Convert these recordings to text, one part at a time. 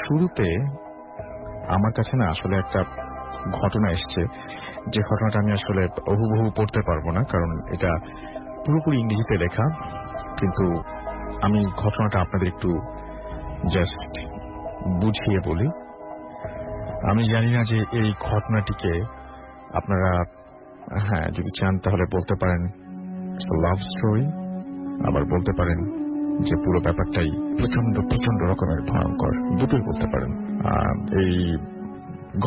শুরুতে আমার কাছে না আসলে একটা ঘটনা এসছে, যে ঘটনাটা আমি আসলে হুবহু পড়তে পারবো না, কারণ এটা পুরোপুরি ইংরেজিতে লেখা। কিন্তু আমি ঘটনাটা আপনাদের একটু জাস্ট বুঝিয়ে বলি। আমি জানি না যে এই ঘটনাটিকে আপনারা যদি চান তাহলে বলতে পারেন লাভ স্টোরি, আবার বলতে পারেন যে পুরো ব্যাপারটাই প্রচন্ড প্রচন্ড রকমের ভয়ঙ্কর, দুটোই বলতে পারেন। এই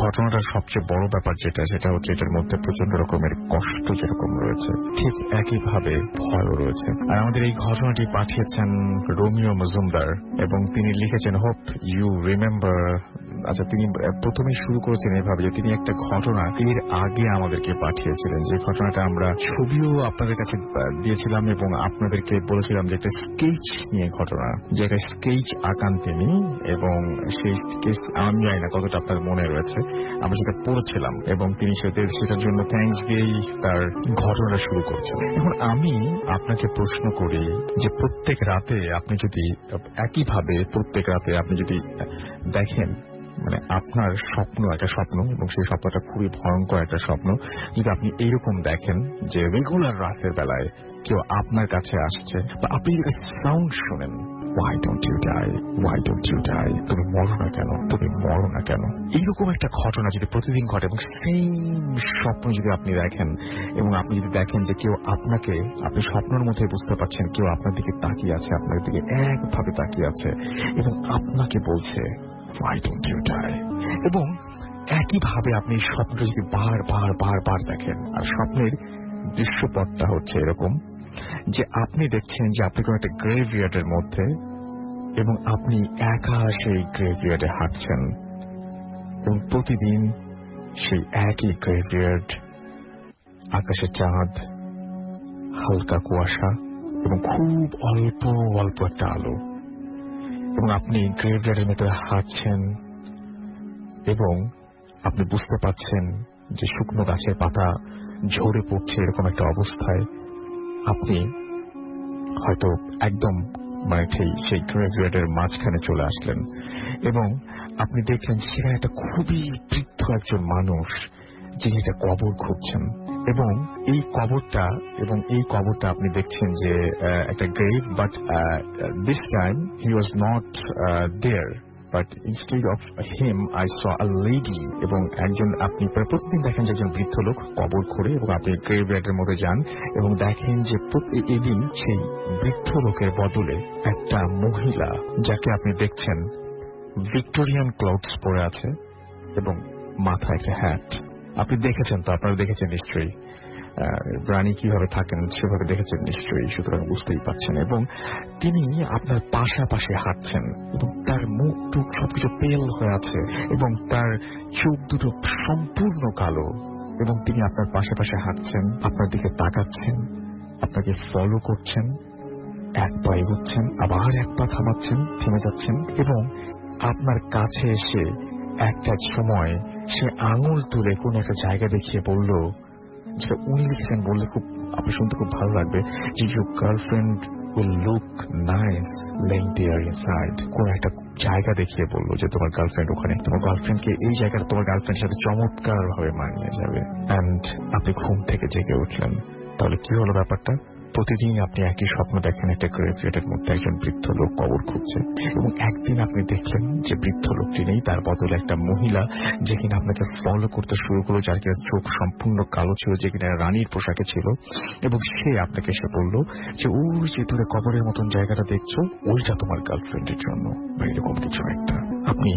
ঘটনাটার সবচেয়ে বড় ব্যাপার সেটা হচ্ছে এটার মধ্যে প্রচন্ড রকমের কষ্ট যেরকম রয়েছে, ঠিক একইভাবে ভয়ও রয়েছে। আর আমাদের এই ঘটনাটি পাঠিয়েছেন রোমিও মজুমদার, এবং তিনি লিখেছেন হোপ ইউ রিমেম্বার। আচ্ছা, তিনি প্রথমেই শুরু করেছেন এভাবে যে তিনি একটা ঘটনা এর আগে আমাদেরকে পাঠিয়েছিলেন, যে ঘটনাটা আমরা ছবিও আপনাদের কাছে দিয়েছিলাম এবং আপনাদেরকে বলেছিলাম যে একটা স্কেচ নিয়ে ঘটনা, যে একটা স্কেচ আঁকান তিনি, এবং সেই স্কেচ আমি জানি না কতটা আপনার মনে রয়েছে। আমরা সেটা পড়েছিলাম এবং তিনি সেটার জন্য থ্যাঙ্কস দিয়েই তার ঘটনাটা শুরু করছেন। এখন আমি আপনাকে প্রশ্ন করি যে প্রত্যেক রাতে আপনি যদি একইভাবে প্রত্যেক রাতে আপনি যদি দেখেন, মানে আপনার একটা স্বপ্ন এবং সেই স্বপ্নটা খুবই ভয়ঙ্কর একটা স্বপ্ন, যদি আপনি এইরকম দেখেন যে রেগুলার রাতের বেলায় কেউ আপনার কাছে আসছে বা আপনি সাউন্ড শোনেন, Why don't you die? Why don't you die? তুমি মরো না কেন? তুমি মরো না কেন? এইরকম একটা ঘটনা যদি প্রতিদিন ঘটে এবং সেম স্বপ্ন যদি আপনি দেখেন, এবং আপনি যদি দেখেন যে কেউ আপনি স্বপ্নের মধ্যে বুঝতে পারছেন কেউ আপনার দিকে তাকিয়ে আছে, আপনার দিকে একভাবে তাকিয়ে আছে এবং আপনাকে বলছে Why don't you die? এবং একইভাবে আপনি স্বপ্নটা যদি বার দেখেন, আর স্বপ্নের দৃশ্যপটটা হচ্ছে এরকম যে আপনি দেখছেন যে আপনি কোন একটা গ্রেভইয়ার্ডের মধ্যে এবং আপনি একা সেই গ্রেভইয়ার্ডে হাঁটছেন, এবং প্রতিদিন সেই একই গ্রেভইয়ার্ড, আকাশে চাঁদ, হালকা কুয়াশা এবং খুব অল্প অল্প একটা আলো, এবং আপনি গ্রেভইয়ার্ডের মধ্যে হাঁটছেন এবং আপনি বুঝতে পাচ্ছেন যে শুকনো গাছের পাতা ঝরে পড়ছে, এরকম একটা অবস্থায় আপনি হয়তো একদম সেই গ্রেভইয়ার্ডের মাঝখানে চলে আসলেন, এবং আপনি দেখলেন সেখানে একটা খুবই বৃদ্ধ একজন মানুষ যিনি একটা কবর খুঁজছেন, এবং এই কবরটা আপনি দেখছেন যে একটা grave, but this time he was not there, but instead of him I saw a lady. এবং আপনি প্রতিদিন দেখেন যে একজন বৃদ্ধ লোক কবর খোঁড়ে, এবং আপনি গ্রেভইয়ার্ডের মধ্যে যান এবং দেখেন যে এদিন সেই বৃদ্ধ লোকের বদলে একটা মহিলা, যাকে আপনি দেখছেন ভিক্টোরিয়ান ক্লথস পরে আছে এবং মাথায় একটা হ্যাট। আপনি দেখেছেন তো, আপনারা দেখেছেন নিশ্চয়ই, রানী কিভাবে থাকেন সেভাবে দেখেছেন নিশ্চয়ই, সুতরাং বুঝতেই পারছেন। এবং তিনি আপনার পাশাপাশি হাঁটছেন এবং তার মুখ টুক সবকিছু পেল হয়ে আছে এবং তার চোখ দুটো সম্পূর্ণ কালো, এবং তিনি আপনার পাশাপাশি হাঁটছেন, আপনার দিকে তাকাচ্ছেন, আপনাকে ফলো করছেন, এক পা এগোচ্ছেন, আবার এক পা থামাচ্ছেন, থেমে যাচ্ছেন, এবং আপনার কাছে এসে একটা সময় সে আঙুল তুলে কোন একটা জায়গা দেখিয়ে বলল, যেটা উনি লিখেছেন, বললে আপনি শুনতে খুব ভালো লাগবে, যে your girlfriend will look nice laying there inside। কোন একটা জায়গা দেখিয়ে বললো যে তোমার গার্লফ্রেন্ড ওখানে, তোমার গার্লফ্রেন্ডকে এই জায়গাটা তোমার গার্লফ্রেন্ডের সাথে চমৎকার ভাবে মানিয়ে যাবে। অ্যান্ড আপনি ঘুম থেকে জেগে উঠলেন। তাহলে কি হলো ব্যাপারটা? প্রতিদিন আপনি একই স্বপ্ন দেখেন, একটা গ্রেভইয়ার্ডের মধ্যে একজন বৃদ্ধ লোক কবর খুঁজছে, এবং একদিন আপনি দেখলেন যে বৃদ্ধ লোকটি নেই, তার বদলে একটা মহিলা যে কিনা আপনাকে ফলো করতে শুরু করলো, যার কিনা চোখ সম্পূর্ণ কালো ছিল, যে কিনা রানীর পোশাকে ছিল, এবং সে আপনাকে এসে বলল যে ওই যে দূরে কবরের মতন জায়গাটা দেখছো, ওইটা তোমার গার্লফ্রেন্ডের জন্য, বা এরকম কিছু একটা। আপনি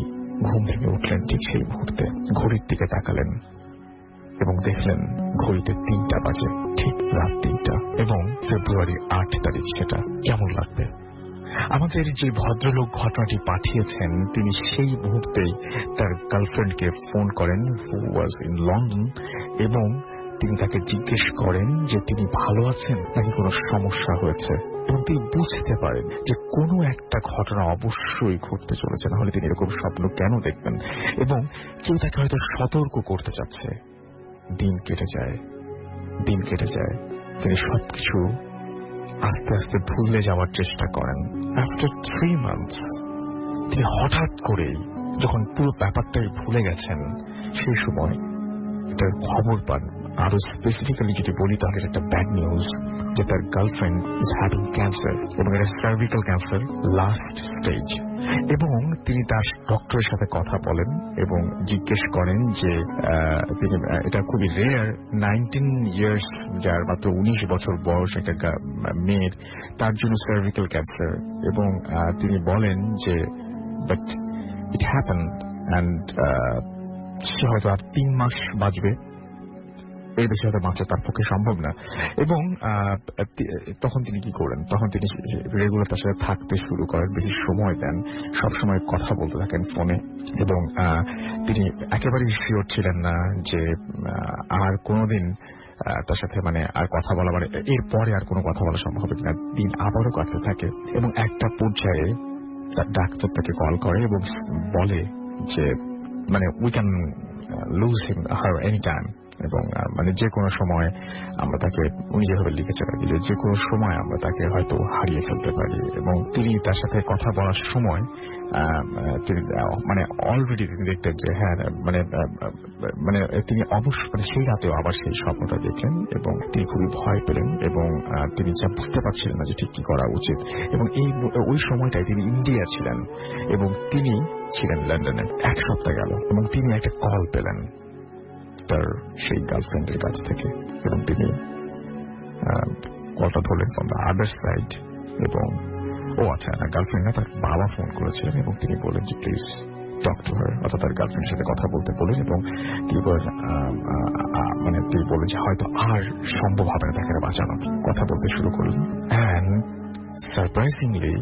ঘুম থেকে উঠলেন, ঠিক সেই মুহূর্তে ঘড়ির দিকে তাকালেন এবং দেখলেন ঘড়িতে 3টা বাজে, ঠিক রাত 3টা, এবং ফেব্রুয়ারি 8 তারিখ। সেটা কেমন লাগবে? আমাদের যে ভদ্রলোক ঘটনাটি পাঠিয়েছেন, তিনি সেই মুহূর্তেই তার গার্লফ্রেন্ডকে ফোন করেন, হু ওয়াজ ইন লন্ডন, এবং তিনি তাকে জিজ্ঞেস করেন যে তিনি ভালো আছেন নাকি কোনো সমস্যা হয়েছে, এবং তিনি বুঝতে পারেন যে কোনো একটা ঘটনা অবশ্যই ঘটতে চলেছে, না হলে তিনি এরকম স্বপ্ন কেন দেখবেন, এবং কেউ তাকে হয়তো সতর্ক করতে চাচ্ছে। দিন কেটে যায়, তিনি সবকিছু আস্তে আস্তে ভুলে যাওয়ার চেষ্টা করেন। আফটার 3 months তিনি হঠাৎ করেই যখন পুরো ব্যাপারটাই ভুলে গেছেন সেই সময় এটার খবর পান। আরো স্পেসিফিক্যালি যদি বলি তাহলে একটা ব্যাড নিউজ যে তার গার্লফ্রেন্ড ইজ হ্যাভিং ক্যান্সার এবং এটা সার্ভিক্যাল ক্যান্সার লাস্ট স্টেজ। এবং তিনি তার ডক্টরের সাথে কথা বলেন এবং জিজ্ঞেস করেন যে তিনি এটা খুবই রেয়ার 19 ইয়ার্স যার মাত্র 19 বছর বয়স একটা মেয়ের তার জন্য সার্ভিক্যাল ক্যান্সার। এবং তিনি বলেন যে বাট ইট হ্যাপেন অ্যান্ড সে হয়তো আর 3 মাস বাঁচবে, এই বেশি হয়তো বাঁচা তার পক্ষে সম্ভব না। এবং তখন তিনি কি করেন, তখন তিনি রেগুলার তার সাথে থাকতে শুরু করেন, বেশি সময় দেন, সবসময় কথা বলতে থাকেন ফোনে। এবং তিনি একেবারেই শিওর ছিলেন না যে আর কোনোদিন তার সাথে আর কথা বলা এরপরে আর কোনো কথা বলা সম্ভব হবে কিনা। দিন আবারও কাটতে থাকে এবং একটা পর্যায়ে তার ডাক্তার তাকে কল করে এবং বলে যে we can lose him her any time, এবং যে কোনো সময় আমরা তাকে, উনি যেভাবে লিখেছেন আর কি, যে কোনো সময় আমরা তাকে হয়তো হারিয়ে ফেলতে পারি। এবং তিনি তার সাথে কথা বলার সময় তিনি অলরেডি তিনি দেখতেন যে হ্যাঁ তিনি অবশ্যই সেই রাতেও আবার সেই স্বপ্নটা দেখলেন এবং তিনি খুবই ভয় পেলেন এবং তিনি যা বুঝতে পারছিলেন না যে ঠিক কি করা উচিত। এবং ওই সময়টায় তিনি ইন্ডিয়া ছিলেন এবং তিনি ছিলেন লন্ডনে। 1 সপ্তাহ গেল এবং তিনি একটা কল পেলেন তার সেই গার্লফ্রেন্ডের কাছ থেকে এবং তিনি কলটা ধরলেন ফ্রম দ্য আদার সাইড। এবং গার্লফ্রেন্ড না, তার বাবা ফোন করেছিলেন এবং তিনি বলেন যে প্লিজ টক টু হার, অর্থাৎ তার গার্লফ্রেন্ডের সাথে কথা বলতে বলেন। এবং তিনি বলেন যে হয়তো আর সম্ভব হবে না তাকে বাঁচানো। কথা বলতে শুরু করলেন অ্যান্ড সারপ্রাইজিংলি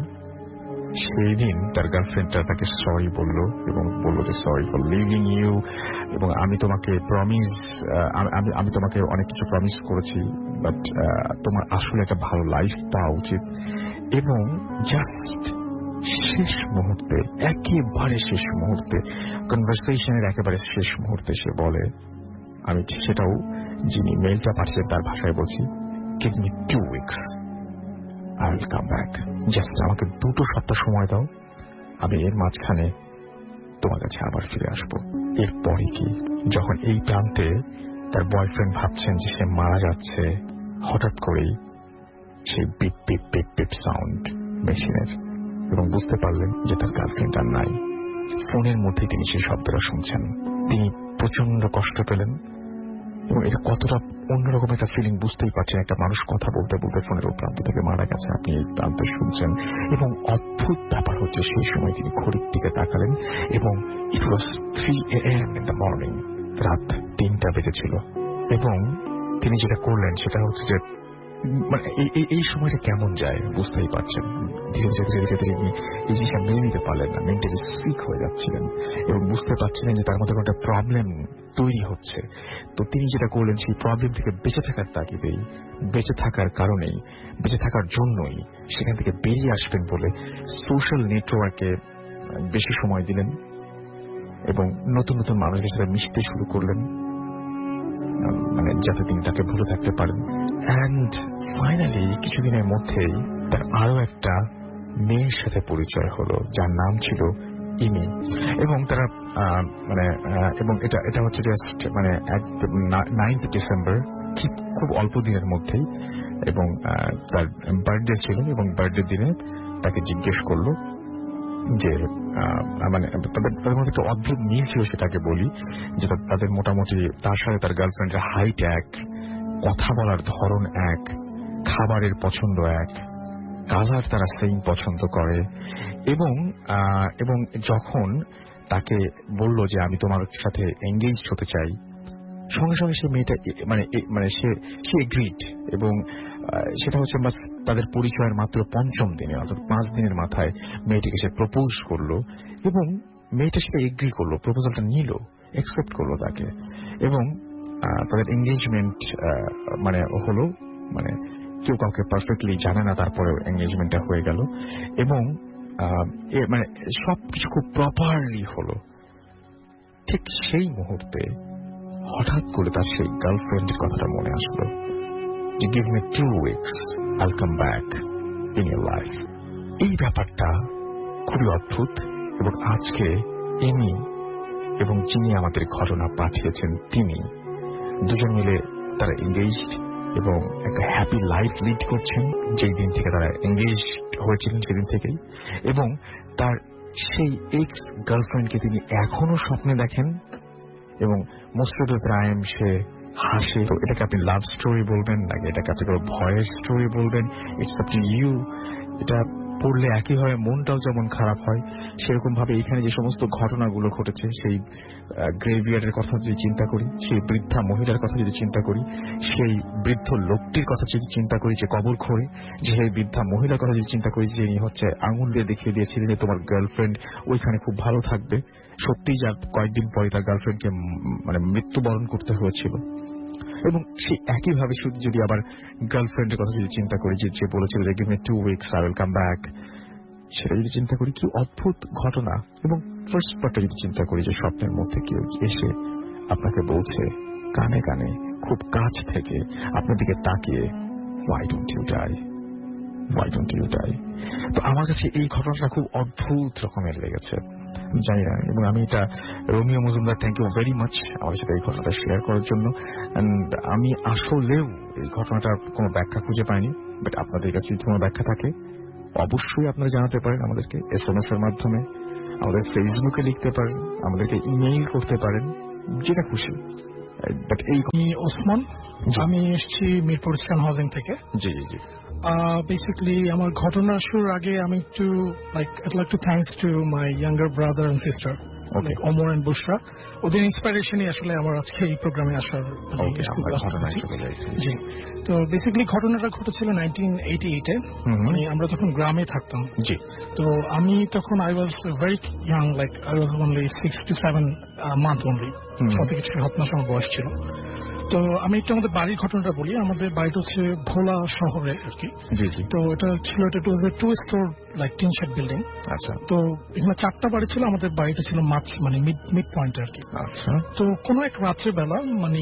সেই দিন তার গার্লফ্রেন্ডটা তাকে সরি বলল এবং বলল যে সরি ফর লিভিং ইউ, এবং আমি তোমাকে অনেক কিছু প্রমিস করেছি, বাট তোমার আসলে একটা ভালো লাইফ পাওয়া উচিত। এবং জাস্ট শেষ মুহূর্তে, একেবারে শেষ মুহূর্তে, কনভারসেশনের একেবারে শেষ মুহূর্তে সে বলে, আমি সেটাও যিনি মেইলটা পাঠিয়েছেন তার ভাষায় বলছি, give me 2 weeks, I will come back. Just আমাকে 2 সপ্তাহ সময় দাও, আমি এর মাঝখানে তোমার কাছে আবার ফিরে আসবো। এরপরে কি, যখন এই প্রান্তে তার বয়ফ্রেন্ড ভাবছেন যে সে মারা যাচ্ছে, হঠাৎ করেই সেই beep beep beep beep sound মেশিনের, এবং বুঝতে পারলেন যে তার গার্লফ্রেন্ড আর নাই। ফোনের মধ্যে তিনি সেই শব্দটা শুনছেন। তিনি প্রচন্ড কষ্ট পেলেন এবং এটা কতটা অন্যরকম একটা ফিলিং বুঝতেই পারছেন। একটা মানুষ কথা বলতে বলতে ফোনের ও প্রান্ত থেকে মারা গেছে, আপনি এই প্রান্তে শুনছেন। এবং অদ্ভুত ব্যাপার হচ্ছে সেই সময় তিনি ঘড়ির দিকে তাকালেন এবং ইট ওয়াজ 3 AM ইন দ্য মর্নিং, রাত 3টা বেজেছিল। এবং তিনি যেটা করলেন সেটা হচ্ছে যে এই সময়টা কেমন যায় বুঝতেই পারছেন। ধীরে ধীরে তিনি এই জিনিসটা মেনে নিতে পারলেন না, মেন্টালি সিক হয়ে যাচ্ছিলেন এবং বুঝতে পারছিলেন যে তার মধ্যে কোনো একটা প্রবলেম তৈরি হচ্ছে। তো তিনি যেটা করলেন, সেই প্রবলেম থেকে বেঁচে থাকার তাগিদেই, বেঁচে থাকার কারণেই, বেঁচে থাকার জন্যই সেখান থেকে বেরিয়ে আসবেন বলে সোশ্যাল নেটওয়ার্কে বেশি সময় দিলেন এবং নতুন নতুন মানুষদের সাথে মিশতে শুরু করলেন, যাতে তিনি তাকে ভুলে থাকতে পারেন। অ্যান্ড ফাইনালি কিছুদিনের মধ্যেই তার আরো একটা মেয়ের সাথে পরিচয় হলো, যার নাম ছিল ইমি। এবং তারা এবং এটা হচ্ছে জাস্ট 9th ডিসেম্বর, খুব অল্প দিনের মধ্যেই। এবং তার বার্থডে ছিল এবং বার্থডে দিনে তাকে জিজ্ঞেস করলো যে তাদের মধ্যে একটা অদ্ভুত মিল ছিল, সেটাকে বলি যে তাদের মোটামুটি তার সাথে তার গার্লফ্রেন্ডের হাইট এক, কথা বলার ধরন এক, খাবারের পছন্দ এক, কালার তারা সেম পছন্দ করে। এবং যখন তাকে বলল যে আমি তোমার সাথে এঙ্গেজ হতে চাই, সঙ্গে সঙ্গে সে মেয়েটা সে এগ্রিড। এবং সেটা হচ্ছে তাদের পরিচয়ের মাত্র 5ম দিনে, অর্থাৎ 5 দিনের মাথায় মেয়েটিকে সে প্রপোজ করলো এবং মেয়েটা সেটা এগ্রি করলো, প্রপোজালটা নিল, অ্যাকসেপ্ট করলো তাকে। এবং তাদের এঙ্গেজমেন্ট হলো, কেউ কাউকে পারফেক্টলি জানে না, তারপরে এঙ্গেজমেন্টটা হয়ে গেল এবং সবকিছু খুব প্রপারলি হলো। ঠিক সেই মুহূর্তে হঠাৎ করে তার সেই গার্লফ্রেন্ডের কথাটা মনে আসলো যে give me 2 weeks, I'll come back in your life. এই ব্যাপারটা খুবই অদ্ভুত এবং আজকে এমি এবং যিনি আমাদের ঘটনা পাঠিয়েছেন তিনি দুজন মিলে তারা এঙ্গেজড এবং একটা হ্যাপি লাইফ লিড করছেন যেই দিন থেকে তারা এঙ্গেজ হয়েছিলেন সেদিন থেকেই, এবং তার সেই এক্স গার্লফ্রেন্ডকে তিনি এখনো স্বপ্নে দেখেন এবং মোস্ট অফ দ্য টাইম সে হাসে। তো এটাকে আপনি লাভ স্টোরি বলবেন নাকি এটাকে আপনি কোনো ভয়ের স্টোরি বলবেন, ইটস আপ টু ইউ। এটা পড়লে একইভাবে মনটাও যেমন খারাপ হয়, সেরকম ভাবে এখানে যে সমস্ত ঘটনাগুলো ঘটেছে, সেই গ্রেভিয়ার্ডের কথা যদি চিন্তা করি, সেই বৃদ্ধা মহিলার কথা যদি চিন্তা করি, সেই বৃদ্ধ লোকটির কথা যদি চিন্তা করি যে কবর খোঁড়ে, যে সেই বৃদ্ধা মহিলার কথা যদি চিন্তা করি যে ইনি হচ্ছে আঙুল দিয়ে দেখিয়ে দিয়েছিলেন যে তোমার গার্লফ্রেন্ড ওইখানে খুব ভালো থাকবে, সত্যিই যা কয়েকদিন পরে তার গার্লফ্রেন্ডকে মানে মৃত্যুবরণ করতে হয়েছিল। এবং সেই একইভাবে শুধু যদি আবার গার্লফ্রেন্ডের কথা যদি চিন্তা করি যে বলেছিল যে give me 2 weeks I will come back, সেটা যদি চিন্তা করি কি অদ্ভুত ঘটনা। এবং ফার্স্ট পার্টটা যদি চিন্তা করি যে স্বপ্নের মধ্যে কেউ এসে আপনাকে বলছে কানে কানে খুব কাছ থেকে আপনার দিকে তাকিয়ে why don't you die, why don't you die। তো আমার কাছে এই ঘটনাটা খুব অদ্ভুত রকমের লেগেছে, জানি না। এবং আমি এটা Romeo Majumdar, thank you very much আমার সাথে এই ঘটনাটা শেয়ার করার জন্য। আমি আসলেও এই ঘটনাটার কোনো ব্যাখ্যা খুঁজে পাইনি, বাট আপনাদের কাছে যদি কোনো ব্যাখ্যা থাকে অবশ্যই আপনারা জানাতে পারেন আমাদেরকে SMS এর মাধ্যমে, আমাদের ফেসবুকে লিখতে পারেন, আমাদেরকে ইমেইল করতে পারেন, যেটা খুশি। বাট এই ওসমান, আমি এসেছি মিরপুর স্ক্যান হাউজিং থেকে। জি জি জি। বেসিক্যালি আমার ঘটনা শুরুর আগে আমি একটু I'd like to thanks to my younger brother and sister, like Omar and Bushra. ওদের ইন্সপিরেশনই আসলে আমার আজকে এই প্রোগ্রামে আসার। জি, তো বেসিক্যালি ঘটনাটা ঘটেছিল 1988-এ, মানে আমরা তখন গ্রামে থাকতাম। জি। তো আমি তখন I was very young, like I was only 6 to 7 month only, 6 থেকে 7 মাস আমার বয়স ছিল। তো আমি একটু আমাদের বাড়ির ঘটনাটা বলি। আমাদের বাড়িটা হচ্ছে ভোলা শহরে আর কি। তো এটা ছিল, এটা two 2 store like tin shed building. আচ্ছা। তো এখানে 4টা বাড়ি ছিল, আমাদের বাড়িটা ছিল মানে মিড পয়েন্ট আর কি। আচ্ছা। তো কোনো এক রাত্রে বেলা মানে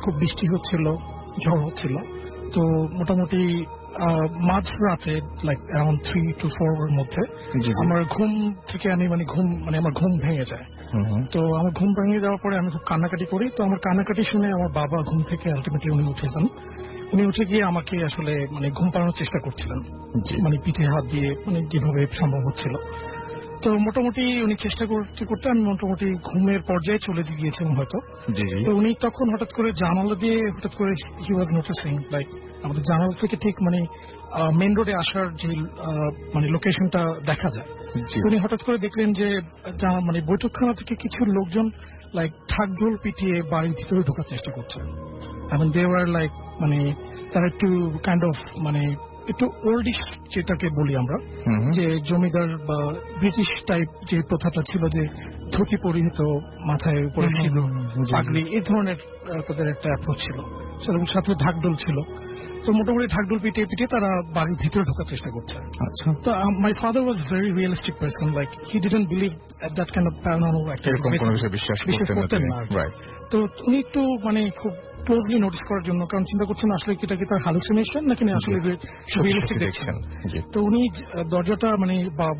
খুব বৃষ্টি হচ্ছিল, ঝড় হচ্ছিল। তো মোটামুটি মাঝ রাতে লাইক অ্যারাউন্ড 3 to 4 এর মধ্যে আমার ঘুম থেকে আমার ঘুম ভেঙে যায়। তো আমার ঘুম ভেঙে যাওয়ার পরে আমি খুব কান্নাকাটি করি। তো আমার কান্নাকাটি শুনে আমার বাবা ঘুম থেকে আলটিমেটলি উনি উঠে যান। উনি উঠে গিয়ে আমাকে আসলে ঘুম পাড়ানোর চেষ্টা করছিলেন, মানে পিঠে হাত দিয়ে, যেভাবে সম্ভব হচ্ছিল। তো মোটামুটি উনি চেষ্টা করতে করতে আমি মোটামুটি ঘুমের পর্যায়ে চলে গিয়েছিলাম হয়তো। তো উনি তখন হঠাৎ করে জানালা দিয়ে হঠাৎ করে হি ওয়াজ নোটিসিং লাইক আমাদের জানালা থেকে ঠিক মেইন রোডে আসার যে লোকেশনটা দেখা যায়। উনি হঠাৎ করে দেখলেন যে বৈঠকখানা থেকে কিছু লোকজন লাইক ঢাকঢোল পিটিয়ে বাড়ির ভিতরে ঢোকার চেষ্টা করছে। এবং দে ওয়ার লাইক তারা একটু কাইন্ড অফ একটু ওল্ডিশ যেটাকে বলি আমরা, যে জমিদার বা ব্রিটিশ টাইপ যে প্রথাটা ছিল যে ধুতি পরিহিত, মাথায় উপরে সিঁদুর, পাগড়ি, এই ধরনের তাদের একটা অ্যাপ্রোচ ছিল, সেরকম সাথে ঢাকঢোল ছিল। তো মোটামুটি ঢাকঢোল পিটিয়ে পিটিয়ে তারা বাড়ির ভিতরে ঢোকার চেষ্টা করছে। আচ্ছা। তো my father was very realistic person, like he didn't believe that kind of paranormal activity, বিশ্বাস করতেন না। তো উনি একটু খুব ক্লোজলি নোটিস করার জন্য, কারণ চিন্তা করছেন আসলে এটা কি তার হ্যালুসিনেশন নাকি আসলে রিয়েলিস্টিক দেখছেন। তো উনি দরজাটা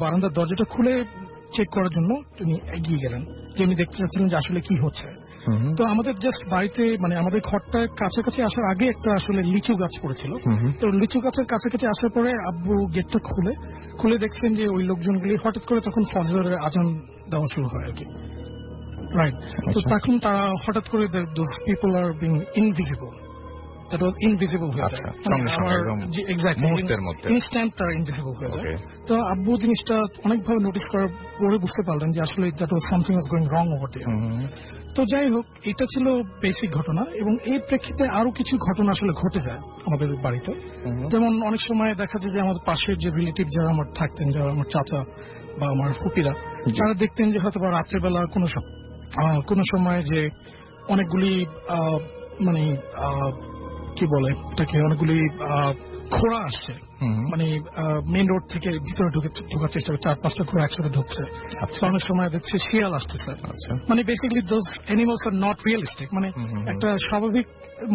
বারান্দার দরজাটা খুলে চেক করার জন্য উনি এগিয়ে গেলেন, যে উনি দেখতে চাচ্ছিলেন যে আসলে কি হচ্ছে। তো আমাদের জাস্ট বাড়িতে আমাদের ঘরটার কাছাকাছি আসার আগে একটা আসলে লিচু গাছ পড়েছিল। তো লিচু গাছের কাছাকাছি আসার পরে আব্বু গেটটা খুলে দেখছেন যে ওই লোকজনগুলি হঠাৎ করে তখন ফজরের আজান দেওয়া শুরু হয় আর কি। রাইট। তো তখন তারা হঠাৎ করে those people are being invisible, that was invisible হয়ে যায়, ইনস্ট্যান্ট তারা ইনভিজিবল হয়ে যায়। তো আব্বু জিনিসটা অনেকভাবে নোটিস করার পরে বুঝতে পারলেন যে আসলে that was something was going wrong over there. তো যাই হোক, এটা ছিল বেসিক ঘটনা। এবং এই প্রেক্ষিতে আরো কিছু ঘটনা আসলে ঘটে যায় আমাদের বাড়িতে। যেমন অনেক সময় দেখা যায় যে আমাদের পাশের যে রিলেটিভ যারা আমার থাকতেন, যারা আমার চাচা বা আমার ফুপিরা, তারা দেখতেন যে হয়তো বা রাত্রেবেলা কোনো সময় যে অনেকগুলি কি বলে এটাকে, অনেকগুলি ঘোড়া আসছে, মেইন রোড থেকে ভিতরে ঢোকার চেষ্টা করছে, 4-5টা ঘোড়া একসাথে ঢুকছে। অনেক সময় দেখছে শিয়াল আসতেছে। Basically those animals are not realistic. একটা স্বাভাবিক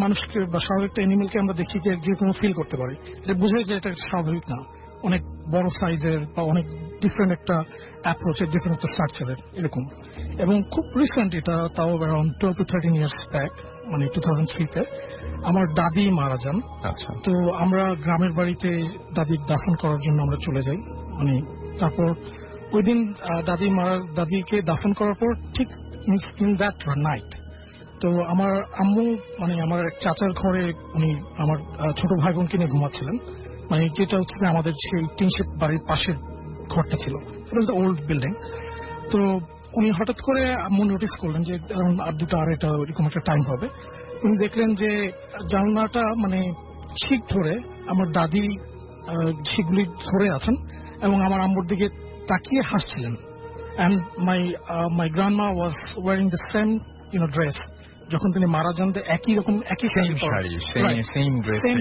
মানুষকে বা স্বাভাবিক একটা অ্যানিমালকে আমরা দেখি যে কোনো ফিল করতে পারি, এটা বুঝে যে এটা স্বাভাবিক না, অনেক বড় সাইজের বা অনেক ডিফারেন্ট একটা অ্যাপ্রোচের, ডিফারেন্ট একটা স্ট্রাকচারের এরকম। এবং খুব রিসেন্ট, এটা তাও অ্যারাউন্ড 12 to 13 ইয়ার্স ব্যাক, মানে 2003-তে আমার দাদি মারা যান। আচ্ছা। তো আমরা গ্রামের বাড়িতে দাদির দাফন করার জন্য আমরা চলে যাই। মানে তারপর ওই দিন দাদিকে দাফন করার পর ঠিক ইন দ্যাট নাইট, তো আমার আম্মু মানে আমার এক চাচার ঘরে উনি আমার ছোট ভাই বোনকে নিয়ে ঘুমাচ্ছিলেন, মানে যেটা হচ্ছে আমাদের সেই টিনশেড বাড়ির পাশের ঘরটা ছিল, সেটা ওল্ড বিল্ডিং। তো উনি হঠাৎ করে আম্মু নোটিস করলেন যে আর 2-2:30 এরকম একটা টাইম হবে। উনি দেখলেন যে জানলাটা মানে শিক ধরে আমার দাদি শিকগুলি ধরে আছেন এবং আমার আম্মুর দিকে তাকিয়ে হাসছিলেন। And my grandma was wearing the same dress. যখন তিনি মারা যান, একই রকম একই সেম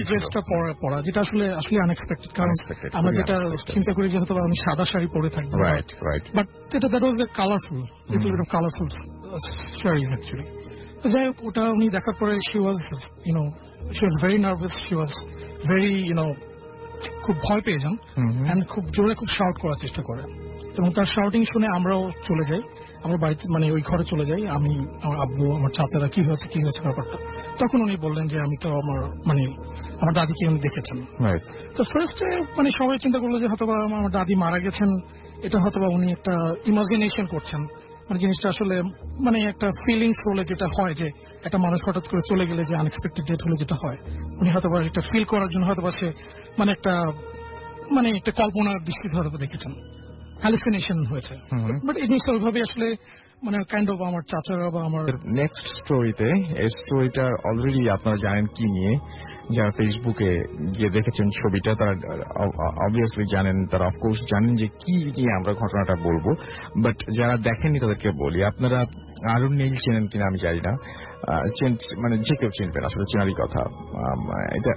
ড্রেসটা পরা, যেটা আসলে আনএক্সপেক্টেড। কারণ আমরা যেটা চিন্তা করি যে হয়তো আমি সাদা শাড়ি পরে থাকবো, but that was colourful, colourful sari actually. তো যাই হোক, ওটা উনি দেখার পরে she was very nervous, she was very খুব ভয় পেয়ে যান, অ্যান্ড খুব জোরে খুব শাউট করার চেষ্টা করে। এবং তার শাউটিং শুনে আমরাও চলে যাই, আমার বাড়িতে মানে ওই ঘরে চলে যাই, আমি, আমার আব্বু, আমার চাচারা, কি হয়েছে ব্যাপারটা। তখন উনি বললেন যে আমি তো আমার দাদিকে উনি দেখেছেন। তো ফার্স্টে মানে সবাই চিন্তা করলো যে হয়তো আমার দাদি মারা গেছেন, এটা হয়তো উনি একটা ইমাজিনেশন করছেন। মানে জিনিসটা আসলে মানে একটা ফিলিংস হলে যেটা হয়, যে একটা মানুষ হঠাৎ করে চলে গেলে যে আনএক্সপেক্টেড ডেথ হলে যেটা হয়, উনি হয়তো একটা ফিল করার জন্য হয়তো সে মানে একটা কল্পনার দৃষ্টিতে হয়তো দেখেছেন, হ্যালুসিনেশন হয়েছে। বাট এই জিনিসটা ওইভাবে আসলে মানে কাইন্ড অফ আমার চাচারা বা আমার নেক্সট স্টোরিতে, এই স্টোরিটা অলরেডি আপনারা জানেন কি নিয়ে। যারা ফেসবুকে গিয়ে দেখেছেন ছবিটা তারা অবভিয়াসলি জানেন, তারা অফকোর্স জানেন যে কি নিয়ে আমরা ঘটনাটা বলবো। বাট যারা দেখেননি তাদেরকে বলি, আপনারা আরুন নীল চেনেন কিনা আমি জানি না, মানে যে কেউ চিনবেন, আসলে চেনারই কথা। এটা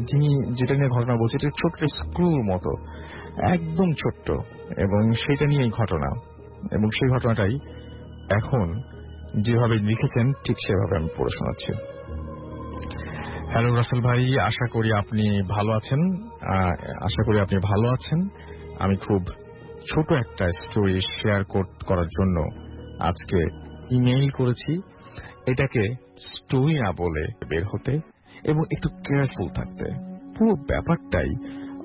যিনি যেটা নিয়ে ঘটনা বলছে, এটা ছোট্ট স্ক্রুর মতো, একদম ছোট্ট, এবং সেটা নিয়েই ঘটনা। এবং সেই ঘটনাটাই এখন যেভাবে লিখেছেন ঠিক সেভাবে আমি পড়ে শোনাচ্ছি। হ্যালো রাসেল ভাই, আশা করি আপনি ভালো আছেন। আমি খুব ছোট একটা স্টোরি শেয়ার করার জন্য আজকে ইমেইল করেছি। এটাকে স্টোরি না বলে বের হতে এবং একটু কেয়ারফুল থাকতে। পুরো ব্যাপারটাই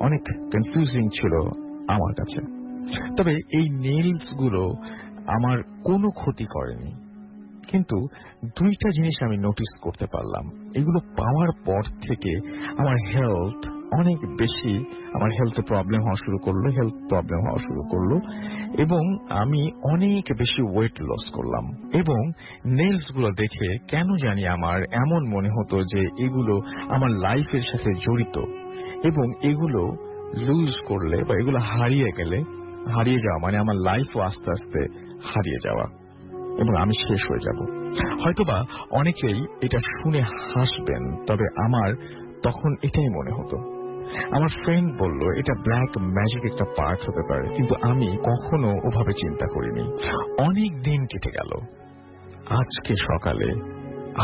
অনেক কনফিউজিং ছিল আমার কাছে। তবে এই নেইলস গুলো আমার কোনো ক্ষতি করেনি, কিন্তু দুইটা জিনিস আমি নোটিস করতে পারলাম। এগুলো পাওয়ার পর থেকে আমার হেলথে প্রবলেম হওয়া শুরু করলো এবং আমি অনেক বেশি ওয়েট লস করলাম। এবং নেইলস গুলো দেখে কেন জানি আমার এমন মনে হতো যে এগুলো আমার লাইফের সাথে জড়িত, এবং এগুলো লুজ করলে বা এগুলো হারিয়ে যাওয়া মানে আমার লাইফও আস্তে আস্তে হারিয়ে যাওয়া, এবং আমি শেষ হয়ে যাব। হয়তোবা অনেকেই এটা শুনে হাসবেন, তবে আমার তখন এটাই মনে হতো। আমার ফ্রেন্ড বলল এটা ব্ল্যাক ম্যাজিক একটা পার্ট হতে পারে, কিন্তু আমি কখনো ওভাবে চিন্তা করিনি। অনেক দিন কেটে গেল। আজকে সকালে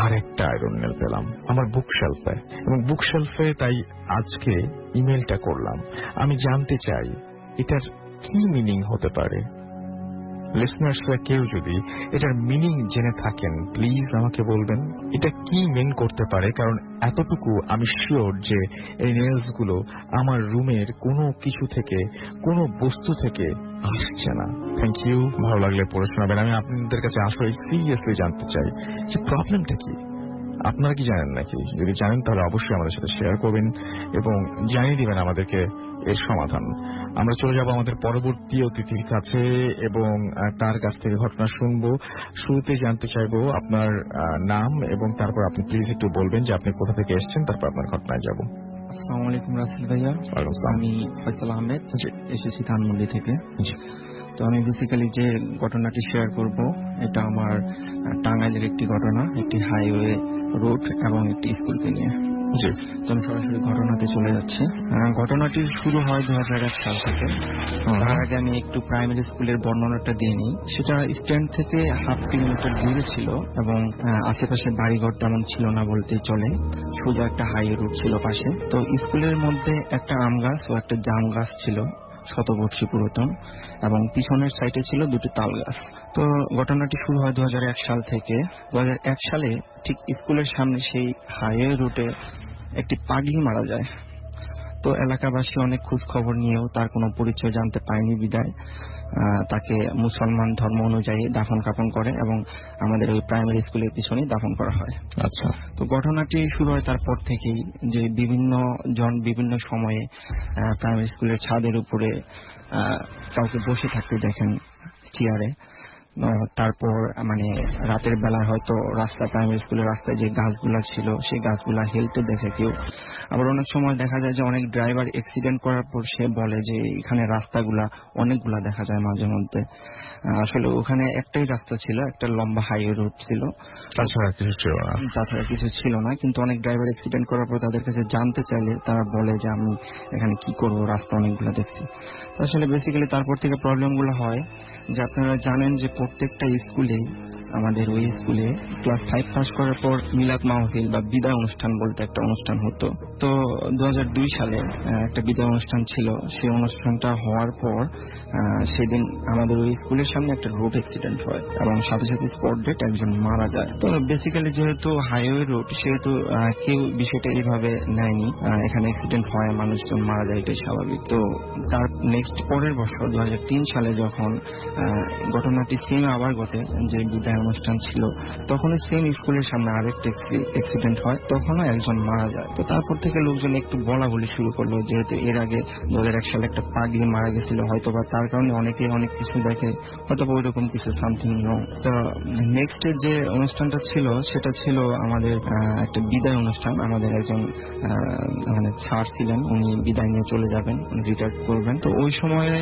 আর একটা আয়রন নেল পেলাম আমার বুকশেলফে, এবং বুকশেলফে তাই আজকে ইমেলটা করলাম। আমি জানতে চাই এটার কি মিনিং হতে পারে। লিসনার্সরা কেউ যদি এটার মিনিং জেনে থাকেন প্লিজ আমাকে বলবেন এটা কি মিন করতে পারে, কারণ এতটুকু আমি শিওর যে এই নেলস গুলো আমার রুমের কোনো কিছু থেকে, কোনো বস্তু থেকে আসছে না। থ্যাংক ইউ, ভালো লাগলে পড়ে শোনাবেন। আমি আপনাদের কাছে আসলে সিরিয়াসলি জানতে চাই যে প্রবলেমটা কি। আপনারা কি জানেন নাকি? যদি জানেন তাহলে অবশ্যই আমাদের সাথে শেয়ার করবেন এবং জানিয়ে দিবেন আমাদেরকে এর সমাধান। আমরা চলে যাব আমাদের পরবর্তী অতিথির কাছে এবং তার কাছ থেকে ঘটনা শুনবো। শুরুতে জানতে চাইবো আপনার নাম এবং তারপর আপনি প্লিজ একটু বলবেন যে আপনি কোথা থেকে এসেছেন, তারপর আপনার ঘটনায় যাব। আসসালামু আলাইকুম রাসেল ভাইয়া, আমি ফয়সাল আহমেদ, এসেছি ধানমন্ডি থেকে। তো আমি বেসিক্যালি যে ঘটনাটি শেয়ার করব এটা আমার টাঙ্গাইলের একটি ঘটনা, একটি হাইওয়ে রুট এবং একটি স্কুলকে নিয়ে। জি। তো আমি সরাসরি ঘটনাতে চলে যাচ্ছি। ঘটনাটি শুরু হয় 2001 সাল থেকে। তার আগে আমি একটু প্রাইমারি স্কুলের বর্ণনাটা দিয়ে নিই। সেটা স্ট্যান্ড থেকে হাফ কিলোমিটার দূরে ছিল এবং আশেপাশে বাড়িঘর তেমন ছিল না বলতেই চলে, শুধু একটা হাইওয়ে রুট ছিল পাশে। তো স্কুলের মধ্যে একটা আম গাছ ও একটা জাম গাছ ছিল, শতবর্ষী পুরাতন, এবং পিছনের সাইডে ছিল দুটি তাল গাছ। তো ঘটনাটি শুরু হয় 2001 সাল থেকে। 2001 সালে ঠিক স্কুলের সামনে সেই হাইওয়ে রুটে একটি পাগলি মারা যায়। তো এলাকাবাসী অনেক খোঁজ খবর নিয়েও তার কোনো পরিচয় জানতে পায়নি বিদায় তাকে মুসলমান ধর্ম অনুযায়ী দাফন কাফন করে এবং আমাদের ওই প্রাইমারি স্কুলের পিছনেই দাফন করা হয়। আচ্ছা। তো ঘটনাটি শুরু হয় তারপর থেকেই, যে বিভিন্ন জন বিভিন্ন সময়ে প্রাইমারি স্কুলের ছাদের উপরে কাউকে বসে থাকতে দেখেন চেয়ারে। তারপর মানে রাতের বেলায় হয়তো প্রাইমারি স্কুলের রাস্তায় যে গাছগুলা ছিল সেই গাছগুলা হেলতে দেখে কেউ। আবার অনেক সময় দেখা যায় যে অনেক ড্রাইভার অ্যাক্সিডেন্ট করার পর সে বলে যে এখানে রাস্তাগুলা অনেকগুলা দেখা যায় মাঝে মধ্যে। আসলে ওখানে একটাই রাস্তা ছিল, একটা লম্বা হাইওয়ে রোড ছিল, তাছাড়া কিছু ছিল না। কিন্তু অনেক ড্রাইভার অ্যাক্সিডেন্ট করার পর তাদের কাছে জানতে চাইলে তারা বলে যে আমি এখানে কি করবো, রাস্তা অনেকগুলো দেখছি। আসলে বেসিক্যালি তারপর থেকে প্রবলেমগুলো হয় যে আপনারা জানেন যে প্রত্যেকটা স্কুলেই, আমাদের ওই স্কুলে ক্লাস 5 পাস করার পর মিলাদ মাহফিল বা বিদায় অনুষ্ঠান বলতে একটা অনুষ্ঠান হতো। তো 2002 সালে একটা বিদায় অনুষ্ঠান ছিল। সেই অনুষ্ঠানটা হওয়ার পর সেদিন আমাদের ওই স্কুলের সামনে একটা রোড অ্যাক্সিডেন্ট হয় এবং সাথে সাথে স্পট ডেট একজন মারা যায়। তো বেসিক্যালি যেহেতু হাইওয়ে রোড, সেহেতু কেউ বিষয়টা এইভাবে নেয়নি। এখানে অ্যাক্সিডেন্ট হয়, মানুষজন মারা যায়, এটাই স্বাভাবিক। তো তার নেক্সট পরের বছর 2003 সালে যখন ঘটনাটি সেম আবার ঘটে, যে বিদায় অনুষ্ঠান ছিল, তখন সেম স্কুলের সামনে আরেকটা অ্যাক্সিডেন্ট হয়, তখনও একজন মারা যায়। তো তারপর থেকে লোকজন একটু বলা বলি শুরু করলো, যেহেতু এর আগে 2001 সালে একটা পাগলি মারা গেছিল, হয়তো বা তার কারণে অনেকেই অনেক কিছু দেখে, হয়তো ওই রকম কিছু সামথিং রং। তো নেক্সট যে অনুষ্ঠানটা ছিল সেটা ছিল আমাদের একটা বিদায় অনুষ্ঠান। আমাদের একজন মানে স্যার ছিলেন, উনি বিদায় নিয়ে চলে যাবেন, রিটায়ার করবেন। তো ওই সময়ে